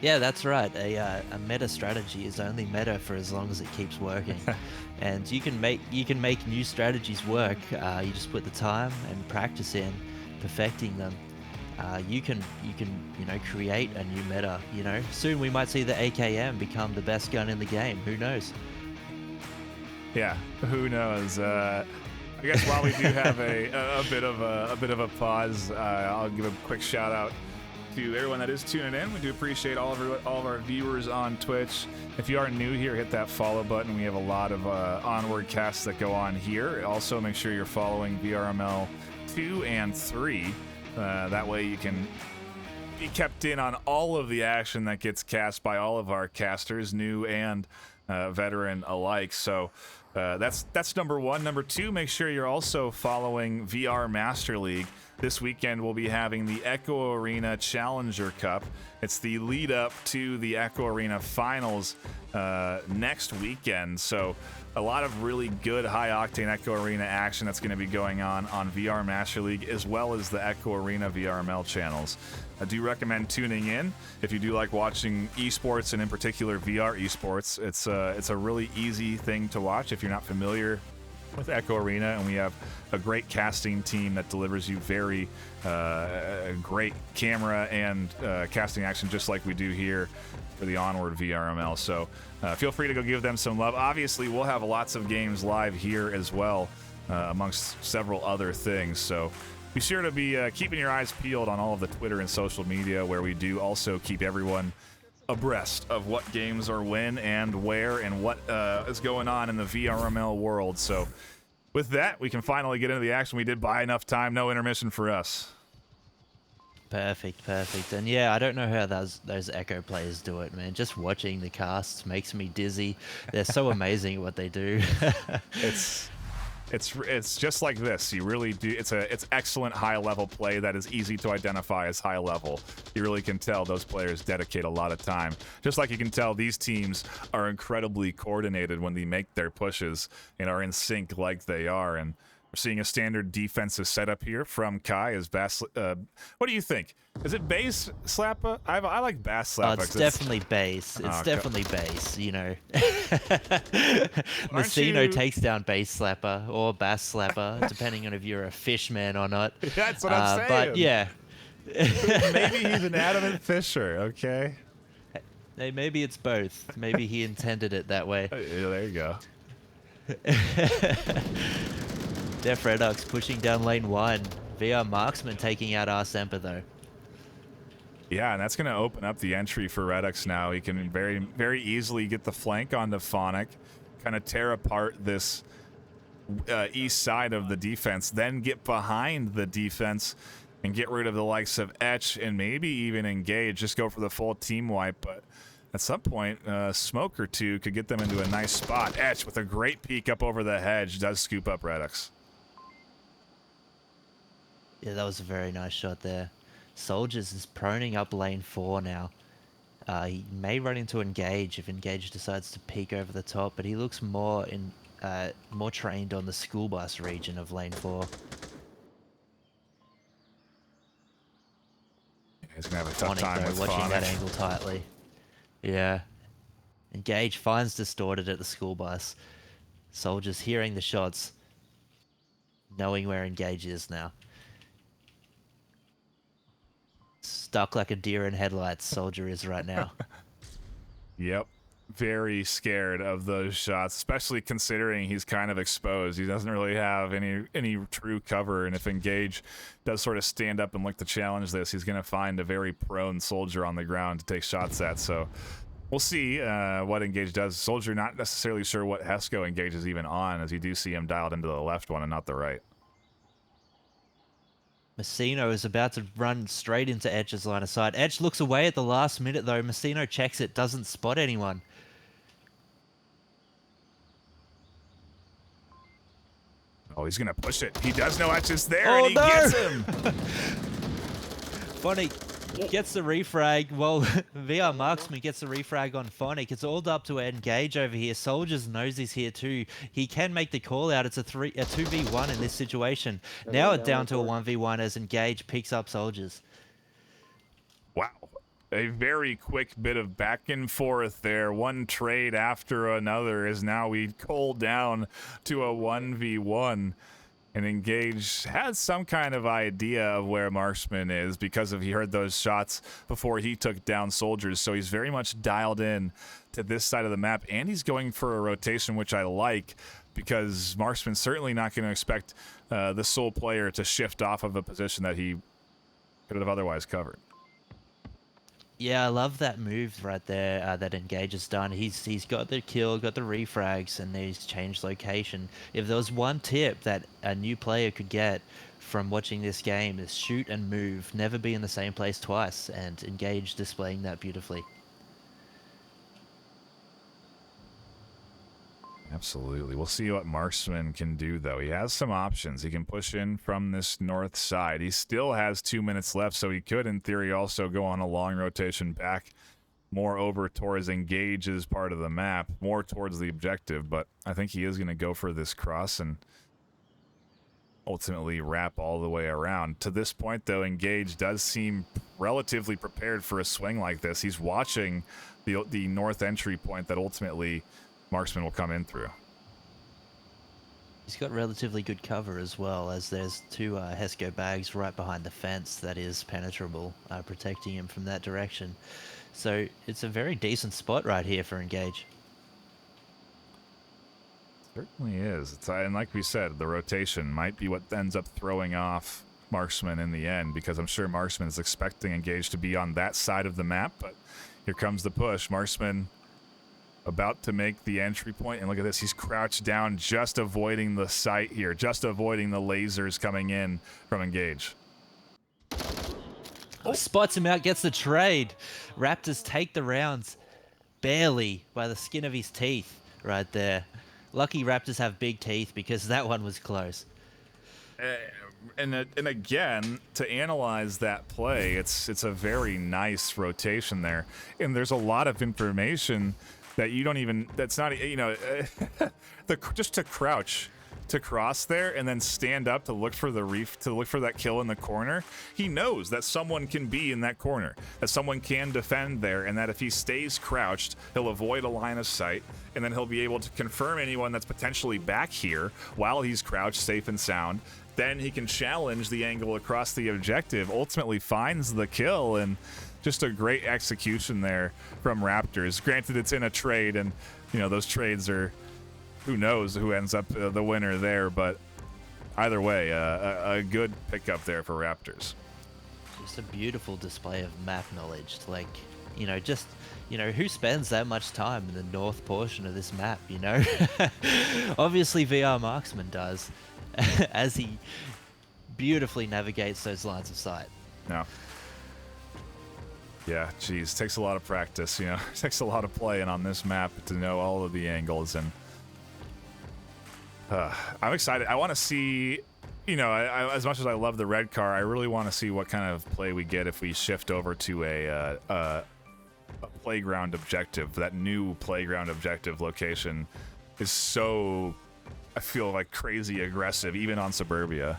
Yeah, that's right. A meta strategy is only meta for as long as it keeps working, and you can make new strategies work. You just put the time and practice in, perfecting them. You can create a new meta. Soon we might see the AKM become the best gun in the game. Who knows? Yeah, who knows? I guess while we do have a bit of a pause, I'll give a quick shout out to everyone that is tuning in. We do appreciate all of our viewers on Twitch. If you are new here, hit that follow button. We have a lot of Onward casts that go on here. Also, make sure you're following VRML 2 and 3. That way you can be kept in on all of the action that gets cast by all of our casters, new and veteran alike. So that's number one. Number two, make sure you're also following VR Master League. This weekend we'll be having the Echo Arena Challenger Cup. It's the lead up to the Echo Arena Finals next weekend. So a lot of really good high-octane Echo Arena action that's going to be going on VR Master League, as well as the Echo Arena VRML channels. I do recommend tuning in if you do like watching esports, and in particular VR esports. It's a really easy thing to watch if you're not familiar with Echo Arena, and we have a great casting team that delivers you very great camera and casting action, just like we do here for the Onward VRML. So feel free to go give them some love. Obviously, we'll have lots of games live here as well, amongst several other things. So be sure to be keeping your eyes peeled on all of the Twitter and social media, where we do also keep everyone abreast of what games are when and where and what is going on in the VRML world. So with that, we can finally get into the action. We did buy enough time, no intermission for us. Perfect. And yeah, I don't know how those Echo players do it, man. Just watching the casts makes me dizzy. They're so amazing at what they do. It's just like this. You really do. It's excellent high level play that is easy to identify as high level. You really can tell those players dedicate a lot of time. Just like you can tell these teams are incredibly coordinated when they make their pushes and are in sync like they are. And we're seeing a standard defensive setup here from Kai as Bass. What do you think? Is it base Slappa? I like Bass Slappa. Oh, it's definitely base. It's definitely base, Messino takes down Base Slapper or Bass Slapper, depending on if you're a fishman or not. That's what I'm saying. But yeah. Maybe he's an adamant fisher, okay? Hey, maybe it's both. Maybe he intended it that way. There you go. Def Redox pushing down lane 1. VR Marksman taking out Arsemper though. Yeah, and that's going to open up the entry for Redux now. He can very, very easily get the flank onto Phonic, kind of tear apart this east side of the defense, then get behind the defense and get rid of the likes of Etch and maybe even engage, just go for the full team wipe. But At some point, a smoke or two could get them into a nice spot. Etch with a great peek up over the hedge does scoop up Redux. Yeah, that was a very nice shot there. Soldiers is proning up lane 4 now. He may run into Engage if Engage decides to peek over the top, but he looks more trained on the school bus region of lane 4. He's gonna have a tough Phonic, time though, with watching Phonic. that angle tightly. Yeah. Engage finds distorted at the school bus. Soldiers hearing the shots, knowing where Engage is now. Stuck like a deer in headlights, Soldier is right now. Yep. Very scared of those shots, especially considering he's kind of exposed. He doesn't really have any true cover, and if Engage does sort of stand up and look to challenge this, he's going to find a very prone Soldier on the ground to take shots at. So we'll see what Engage does. Soldier not necessarily sure what Hesco Engage is even on, as you do see him dialed into the left one and not the right. Messino is about to run straight into Etch's line of sight. Etch looks away at the last minute, though. Messino checks it, doesn't spot anyone. Oh, he's going to push it. He does know Etch is there, Oh, and he no! gets him. Phonic gets the refrag. Well, VR Marksman gets the refrag on Phonic. It's all up to Engage over here. Soldiers knows he's here too. He can make the call out. It's a 2v1 in this situation. Now it's down to a 1v1 as Engage picks up Soldiers. Wow. A very quick bit of back and forth there. One trade after another as now we cool down to a 1v1. And Engage has some kind of idea of where Marksman is because he heard those shots before he took down Soldiers. So he's very much dialed in to this side of the map. And he's going for a rotation, which I like, because Marksman's certainly not going to expect the sole player to shift off of a position that he could have otherwise covered. Yeah, I love that move right there that Engage has done. He's got the kill, got the refrags, and he's changed location. If there was one tip that a new player could get from watching this game is shoot and move, never be in the same place twice, and Engage displaying that beautifully. Absolutely. We'll see what Marksman can do, though. He has some options. He can push in from this north side. He still has 2 minutes left, so he could, in theory, also go on a long rotation back more over towards Engage's part of the map, more towards the objective. But I think he is going to go for this cross and ultimately wrap all the way around. To this point, though, Engage does seem relatively prepared for a swing like this. He's watching the north entry point that ultimately Marksman will come in through. He's got relatively good cover as well, as there's two Hesco bags right behind the fence that is penetrable, protecting him from that direction. So it's a very decent spot right here for Engage. Certainly is. And like we said, the rotation might be what ends up throwing off Marksman in the end, because I'm sure Marksman is expecting Engage to be on that side of the map, but here comes the push. Marksman about to make the entry point, and look at this, he's crouched down, just avoiding the sight here, just avoiding the lasers coming in from Engage. Oh, spots him out, gets the trade. Raptors take the rounds barely by the skin of his teeth right there. Lucky Raptors have big teeth, because that one was close. And again, to analyze that play, it's a very nice rotation there, and there's a lot of information that you don't even, that's not, you know, just to crouch, to cross there and then stand up to look for the to look for that kill in the corner. He knows that someone can be in that corner, that someone can defend there, and that if he stays crouched, he'll avoid a line of sight, and then he'll be able to confirm anyone that's potentially back here while he's crouched, safe and sound. Then he can challenge the angle across the objective, ultimately finds the kill, and just a great execution there from Raptors. Granted, it's in a trade, and you know those trades are, who knows who ends up the winner there, but either way, a good pickup there for Raptors. Just a beautiful display of map knowledge. Like, you know, just, you know, who spends that much time in the north portion of this map, you know? Obviously VR Marksman does, as he beautifully navigates those lines of sight. No. Yeah, geez, takes a lot of practice, you know. It takes a lot of playing on this map to know all of the angles, and I'm excited. I want to see, you know, as much as I love the red car, I really want to see what kind of play we get if we shift over to a playground objective. That new playground objective location is so, I feel like, crazy aggressive, even on Suburbia.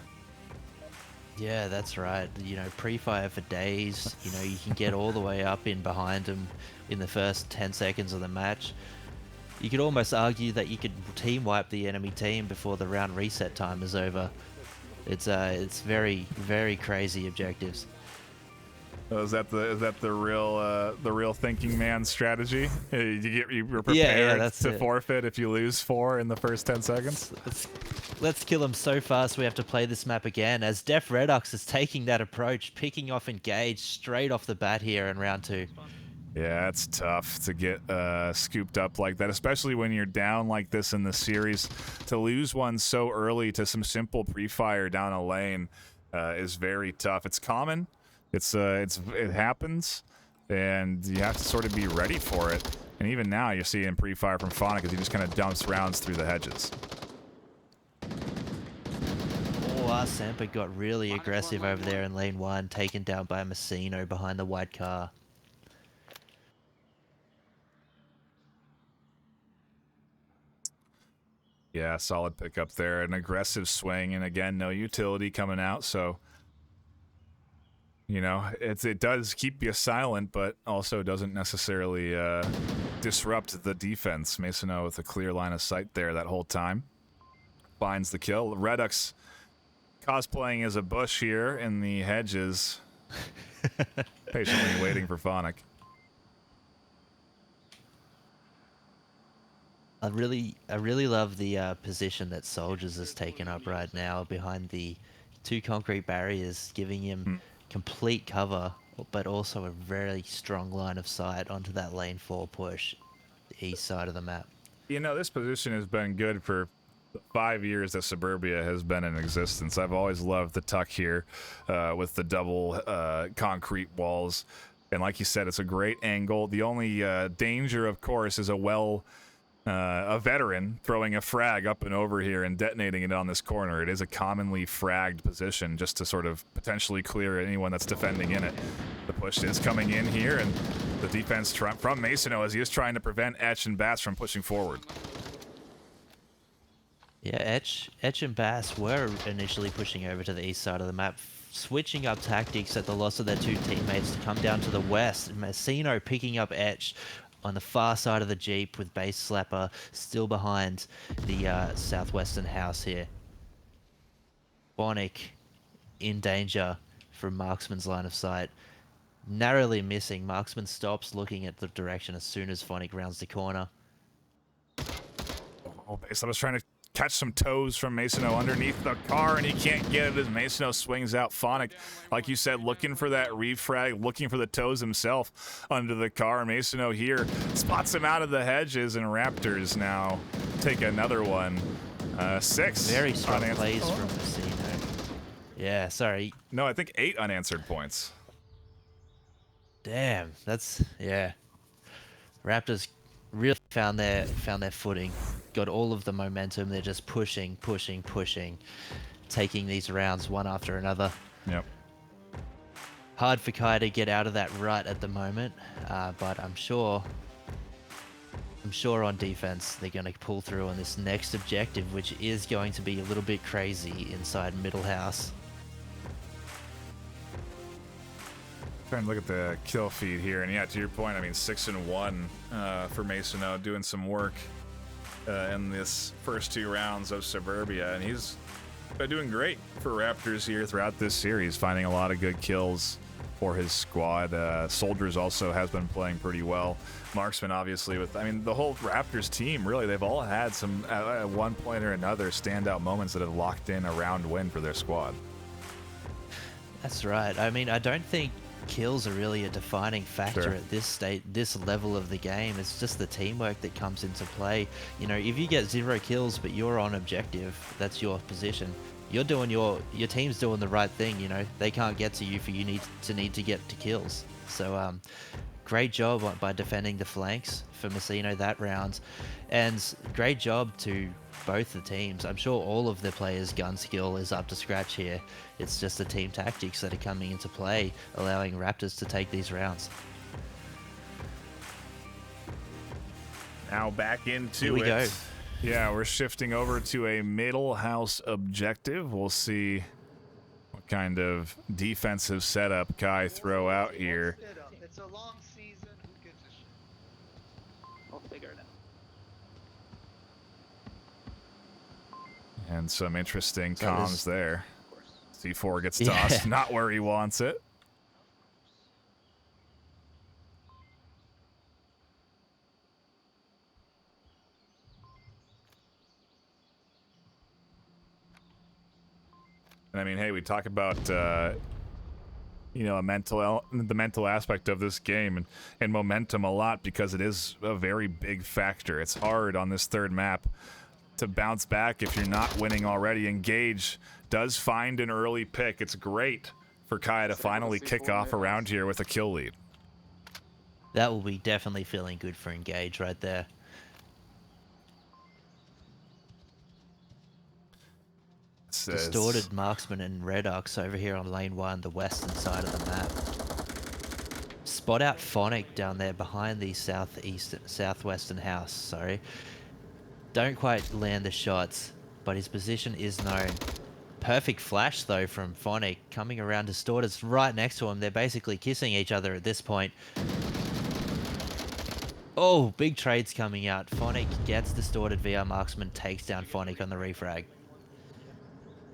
Yeah, that's right. You know, pre-fire for days. You know, you can get all the way up in behind them in the first 10 seconds of the match. You could almost argue that you could team wipe the enemy team before the round reset time is over. It's very, very crazy objectives. Oh, is that the real thinking man strategy? You're prepared to forfeit if you lose 4 in the first 10 seconds? Let's kill them so fast we have to play this map again, as Def Redux is taking that approach, picking off Engage straight off the bat here in round 2. Yeah, it's tough to get scooped up like that, especially when you're down like this in the series. To lose one so early to some simple pre-fire down a lane is very tough. It's common. It happens, and you have to sort of be ready for it. And even now, you're seeing pre-fire from Phonic as he just kind of dumps rounds through the hedges. Oh, Semper got really aggressive over there in lane 1, taken down by Messino behind the white car. Yeah, solid pickup there. An aggressive swing, and again, no utility coming out, so you know, it does keep you silent, but also doesn't necessarily disrupt the defense. Masonot with a clear line of sight there that whole time. Finds the kill. Redux cosplaying as a bush here in the hedges. Patiently waiting for Phonic. I really love the position that Soldiers has taken up right now behind the 2 concrete barriers, giving him complete cover, but also a very strong line of sight onto that lane 4 push, the east side of the map. You know, this position has been good for 5 years that Suburbia has been in existence. I've always loved the tuck here with the double concrete walls. And like you said, it's a great angle. The only danger, of course, is a veteran throwing a frag up and over here and detonating it on this corner. It is a commonly fragged position just to sort of potentially clear anyone that's defending in it. The push is coming in here, and the defense from Masono as he is trying to prevent Etch and Bass from pushing forward. Yeah, Etch and Bass were initially pushing over to the east side of the map, switching up tactics at the loss of their 2 teammates to come down to the west. Messino picking up Etch on the far side of the Jeep with Base Slapper still behind the southwestern house here. Phonic in danger from Marksman's line of sight. Narrowly missing. Marksman stops looking at the direction as soon as Phonic rounds the corner. Oh, Base Slapper's trying to catch some toes from Masono underneath the car, and he can't get it as Masono swings out. Phonic, like you said, looking for that refrag, looking for the toes himself under the car. Masono here spots him out of the hedges, and Raptors now take another one. 6 Very strong unanswered plays from Messino. Yeah, sorry. No, I think 8 unanswered points. Damn, that's, yeah. Raptors really found their footing, got all of the momentum. They're just pushing, taking these rounds one after another. Yep. Hard for Kai to get out of that rut at the moment, but I'm sure on defense they're going to pull through on this next objective, which is going to be a little bit crazy inside Middle House. Trying to look at the kill feed here, and yeah, to your point, I mean, 6 and 1 for Masono, doing some work in this first 2 rounds of Suburbia, and he's been doing great for Raptors here throughout this series, finding a lot of good kills for his squad. Soldiers also has been playing pretty well. Marksman, obviously, with, I mean, the whole Raptors team, really, they've all had some, at one point or another, standout moments that have locked in a round win for their squad. That's right. I mean, I don't think kills are really a defining factor at this level of the game. It's just the teamwork that comes into play. You know, if you get 0 kills but you're on objective, that's your position. you're doing your team's doing the right thing. You know, they can't get to you for you need to get to kills. So great job by defending the flanks for Messino that round, and great job to both the teams. I'm sure all of the players' gun skill is up to scratch here. It's just the team tactics that are coming into play, allowing Raptors to take these rounds. Now back into Here we go. Yeah, we're shifting over to a middle house objective. We'll see what kind of defensive setup Kai throw out here. It's a long season. Who gives a shit? I'll figure it out. And some interesting So comms this- there. Of course. C4 gets Yeah. tossed, not where he wants it. And I mean, hey, we talk about you know, the mental aspect of this game and momentum a lot because it is a very big factor. It's hard on this third map to bounce back if you're not winning already. Engage does find an early pick. It's great for Kai to finally kick off around here with a kill lead. That will be definitely feeling good for Engage right there. Distorted Marksman and Redox over here on lane 1, the western side of the map. Spot out Phonic down there behind the southwestern house, sorry. Don't quite land the shots, but his position is known. Perfect flash though from Phonic coming around. Distorted's right next to him. They're basically kissing each other at this point. Oh, big trades coming out. Phonic gets Distorted. VR Marksman takes down Phonic on the refrag.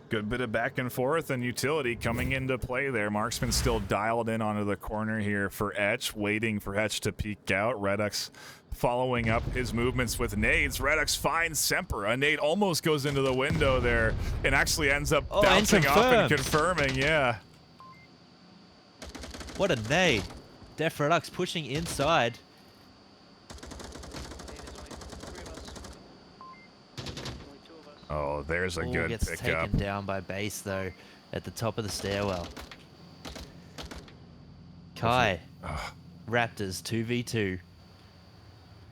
Good bit of back and forth and utility coming into play there. Marksman still dialed in onto the corner here for Etch, waiting for Etch to peek out. Redux following up his movements with nades. Redux finds Semper. A nade almost goes into the window there and actually ends up bouncing off and confirming, yeah. What a nade. Def Redux pushing inside. Oh, there's a good Gets pickup. taken down by base though at the top of the stairwell. Kai, Raptors 2v2.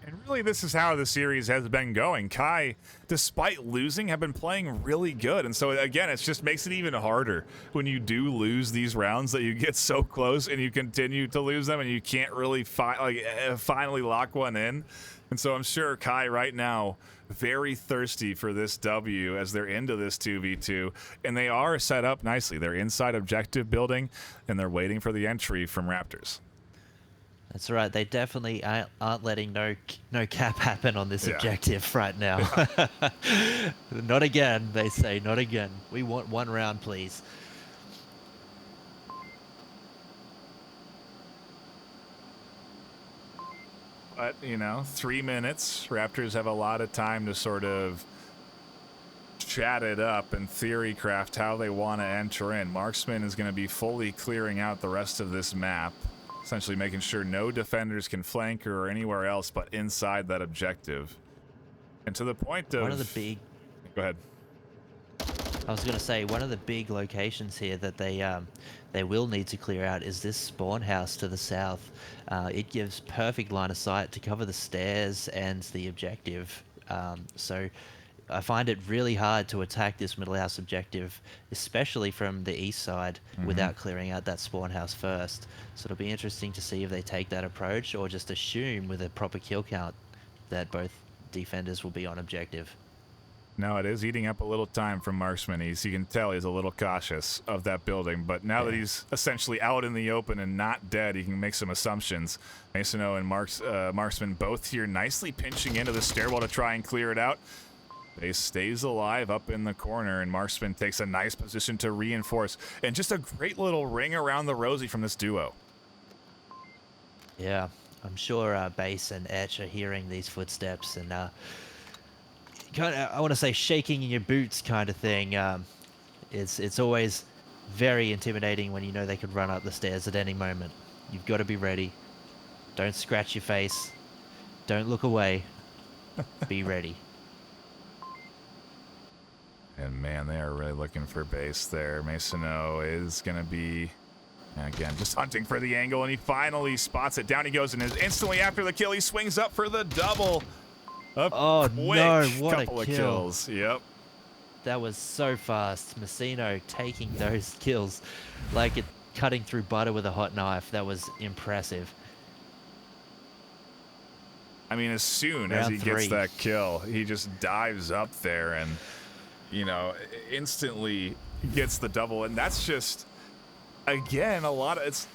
And really, this is how the series has been going. Kai, despite losing, have been playing really good. And so, again, it just makes it even harder when you do lose these rounds that you get so close and you continue to lose them and you can't really finally lock one in. And so I'm sure Kai right now very thirsty for this W as they're into this 2v2. And they are set up nicely. They're inside objective building, and they're waiting for the entry from Raptors. That's right. They definitely aren't letting no cap happen on this objective right now. Not again, they say. Not again. We want one round, please. But, you know, 3 minutes. Raptors have a lot of time to sort of chat it up and theory craft how they want to enter in. Marksman is going to be fully clearing out the rest of this map, essentially making sure no defenders can flank her or anywhere else but inside that objective. And to the point of... One of the big... Go ahead. I was going to say, one of the big locations here that they will need to clear out is this spawn house to the south. It gives perfect line of sight to cover the stairs and the objective. So I find it really hard to attack this middle house objective, especially from the east side, without clearing out that spawn house first. So it'll be interesting to see if they take that approach or just assume with a proper kill count that both defenders will be on objective. No, it is eating up a little time from Marksman. You can tell he's a little cautious of that building, but now that he's essentially out in the open and not dead, he can make some assumptions. Masino and Marksman both here nicely pinching into the stairwell to try and clear it out. Base stays alive up in the corner, and Marksman takes a nice position to reinforce. And just a great little ring around the rosy from this duo. Yeah, I'm sure Base and Etch are hearing these footsteps and kind of, I want to say, shaking in your boots kind of thing. It's always very intimidating when you know they could run up the stairs at any moment. You've got to be ready. Don't scratch your face. Don't look away. Be ready. And man, they are really looking for base there. Masonneau is going to be, again, just hunting for the angle, and he finally spots it. Down he goes, and is instantly after the kill, he swings up for the double. Oh no, what a couple of kill. kills. Yep. That was so fast. Masino taking those kills like it cutting through butter with a hot knife. That was impressive. I mean, as soon as Round he three. gets that kill, he just dives up there and, you know, instantly gets the double. And that's just, again, a lot of it's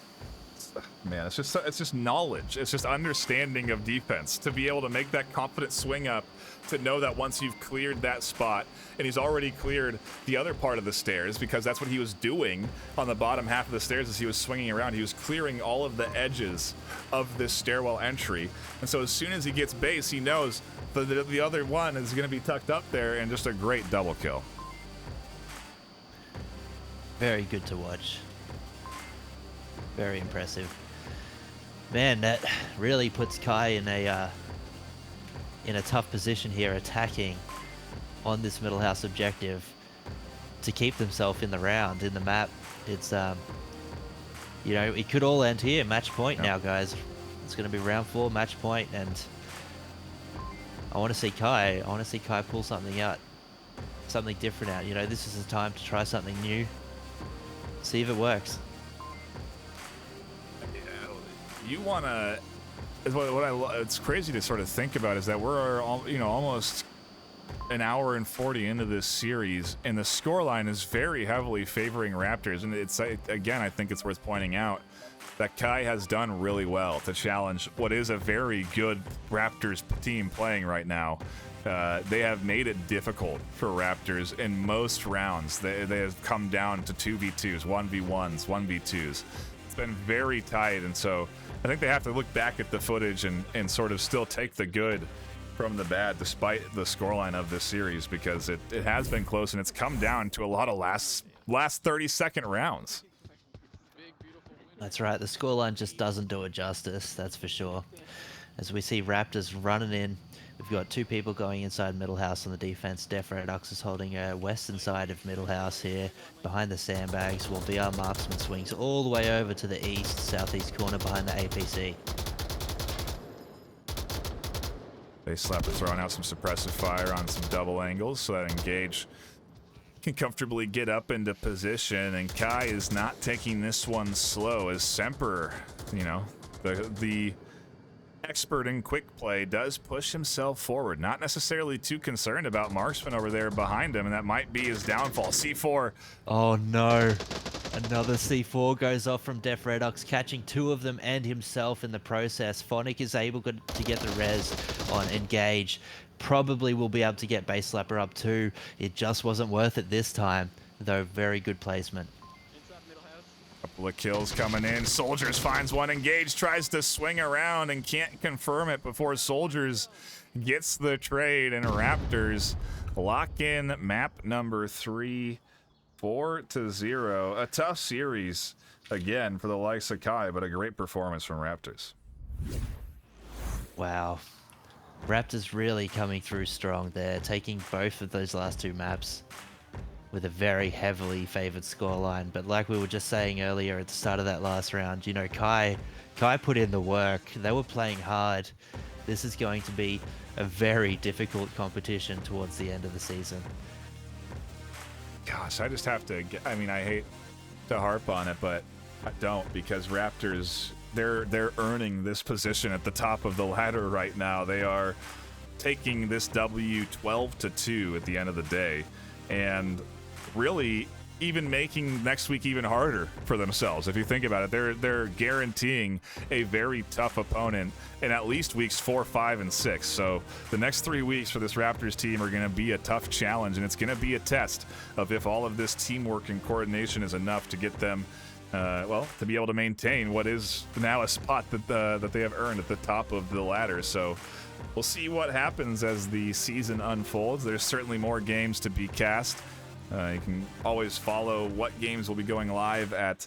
just knowledge. It's just understanding of defense to be able to make that confident swing up, to know that once you've cleared that spot, and he's already cleared the other part of the stairs, because that's what he was doing on the bottom half of the stairs as he was swinging around. He was clearing all of the edges of this stairwell entry. And so as soon as he gets base, he knows the other one is going to be tucked up there, and just a great double kill. Very good to watch. Very impressive. Man, that really puts Kai in a tough position here, attacking on this middle house objective to keep themselves in the round, in the map. It's, you know, it could all end here. Match point now, guys. It's going to be round 4, match point, and I want to see Kai. I want to see Kai pull something out, something different out. You know, this is the time to try something new. See if it works. You want to, it's crazy to sort of think about is that we're almost an hour and 40 into this series, and the scoreline is very heavily favoring Raptors. And it's, again, I think it's worth pointing out that Kai has done really well to challenge what is a very good Raptors team playing right now. They have made it difficult for Raptors in most rounds. They have come down to 2v2s, 1v1s, 1v2s. It's been very tight, and so I think they have to look back at the footage and sort of still take the good from the bad despite the scoreline of this series, because it has been close, and it's come down to a lot of last 30-second rounds. That's right, the scoreline just doesn't do it justice, that's for sure. As we see Raptors running in, we've got 2 people going inside middle house on the defense. Defredox is holding a western side of middle house here, behind the sandbags, while VR Marksman swings all the way over to the east, southeast corner behind the APC. They Slapper throwing out some suppressive fire on some double angles so that Engage can comfortably get up into position, and Kai is not taking this one slow as Semper, you know, the expert in quick play, does push himself forward. Not necessarily too concerned about Marksman over there behind him, and that might be his downfall. C4. Oh no. Another C4 goes off from Defredox, catching 2 of them and himself in the process. Phonic is able to get the res on Engage. Probably will be able to get Base Slapper up too. It just wasn't worth it this time, though very good placement. Couple of kills coming in. Soldiers finds one. Engage tries to swing around and can't confirm it before Soldiers gets the trade, and Raptors lock in map number 3, 4-0. A tough series again for the likes of Kai, but a great performance from Raptors. Wow. Raptors really coming through strong there, taking both of those last 2 maps with a very heavily favored scoreline. But like we were just saying earlier at the start of that last round, you know, Kai put in the work. They were playing hard. This is going to be a very difficult competition towards the end of the season. Gosh, I just have to, I mean, I hate to harp on it, but I don't, because Raptors, they're earning this position at the top of the ladder right now. They are taking this W 12-2 at the end of the day, and really even making next week even harder for themselves. If you think about it, they're guaranteeing a very tough opponent in at least weeks 4, 5, and 6. So the next 3 weeks for this Raptors team are going to be a tough challenge, and it's going to be a test of if all of this teamwork and coordination is enough to get them, well, to be able to maintain what is now a spot that they have earned at the top of the ladder. So we'll see what happens as the season unfolds. There's certainly more games to be cast. You can always follow what games will be going live at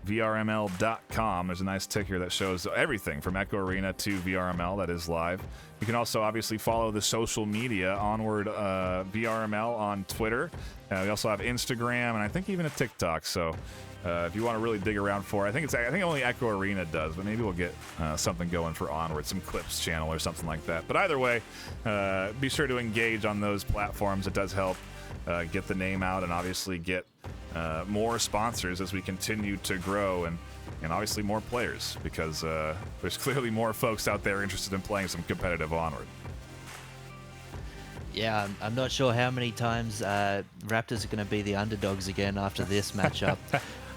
VRML.com. There's a nice ticker that shows everything from Echo Arena to VRML that is live. You can also obviously follow the social media, Onward VRML on Twitter. We also have Instagram and I think even a TikTok. So if you want to really dig around for it, I think only Echo Arena does, but maybe we'll get something going for Onward, some clips channel or something like that. But either way, be sure to engage on those platforms. It does help get the name out and obviously get more sponsors as we continue to grow and obviously more players, because there's clearly more folks out there interested in playing some competitive Onward. Yeah, I'm not sure how many times Raptors are going to be the underdogs again after this matchup,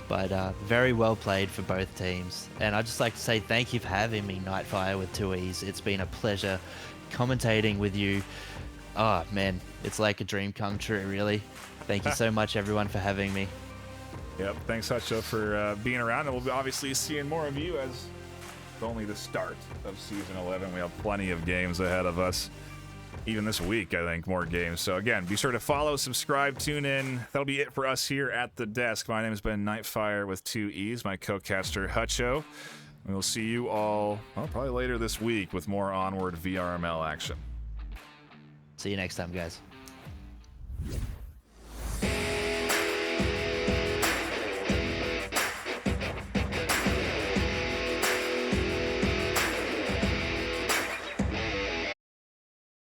but very well played for both teams. And I'd just like to say thank you for having me, NightFiree with 2 E's. It's been a pleasure commentating with you. Oh, man, it's like a dream come true, really. Thank you so much, everyone, for having me. Yep, thanks, Hutcho, for being around, and we'll be obviously seeing more of you as it's only the start of Season 11. We have plenty of games ahead of us. Even this week, I think, more games. So again, be sure to follow, subscribe, tune in. That'll be it for us here at the desk. My name has been NightFiree with 2 E's, my co-caster Hutcho. We will see you all, well, probably later this week with more Onward VRML action. See you next time, guys.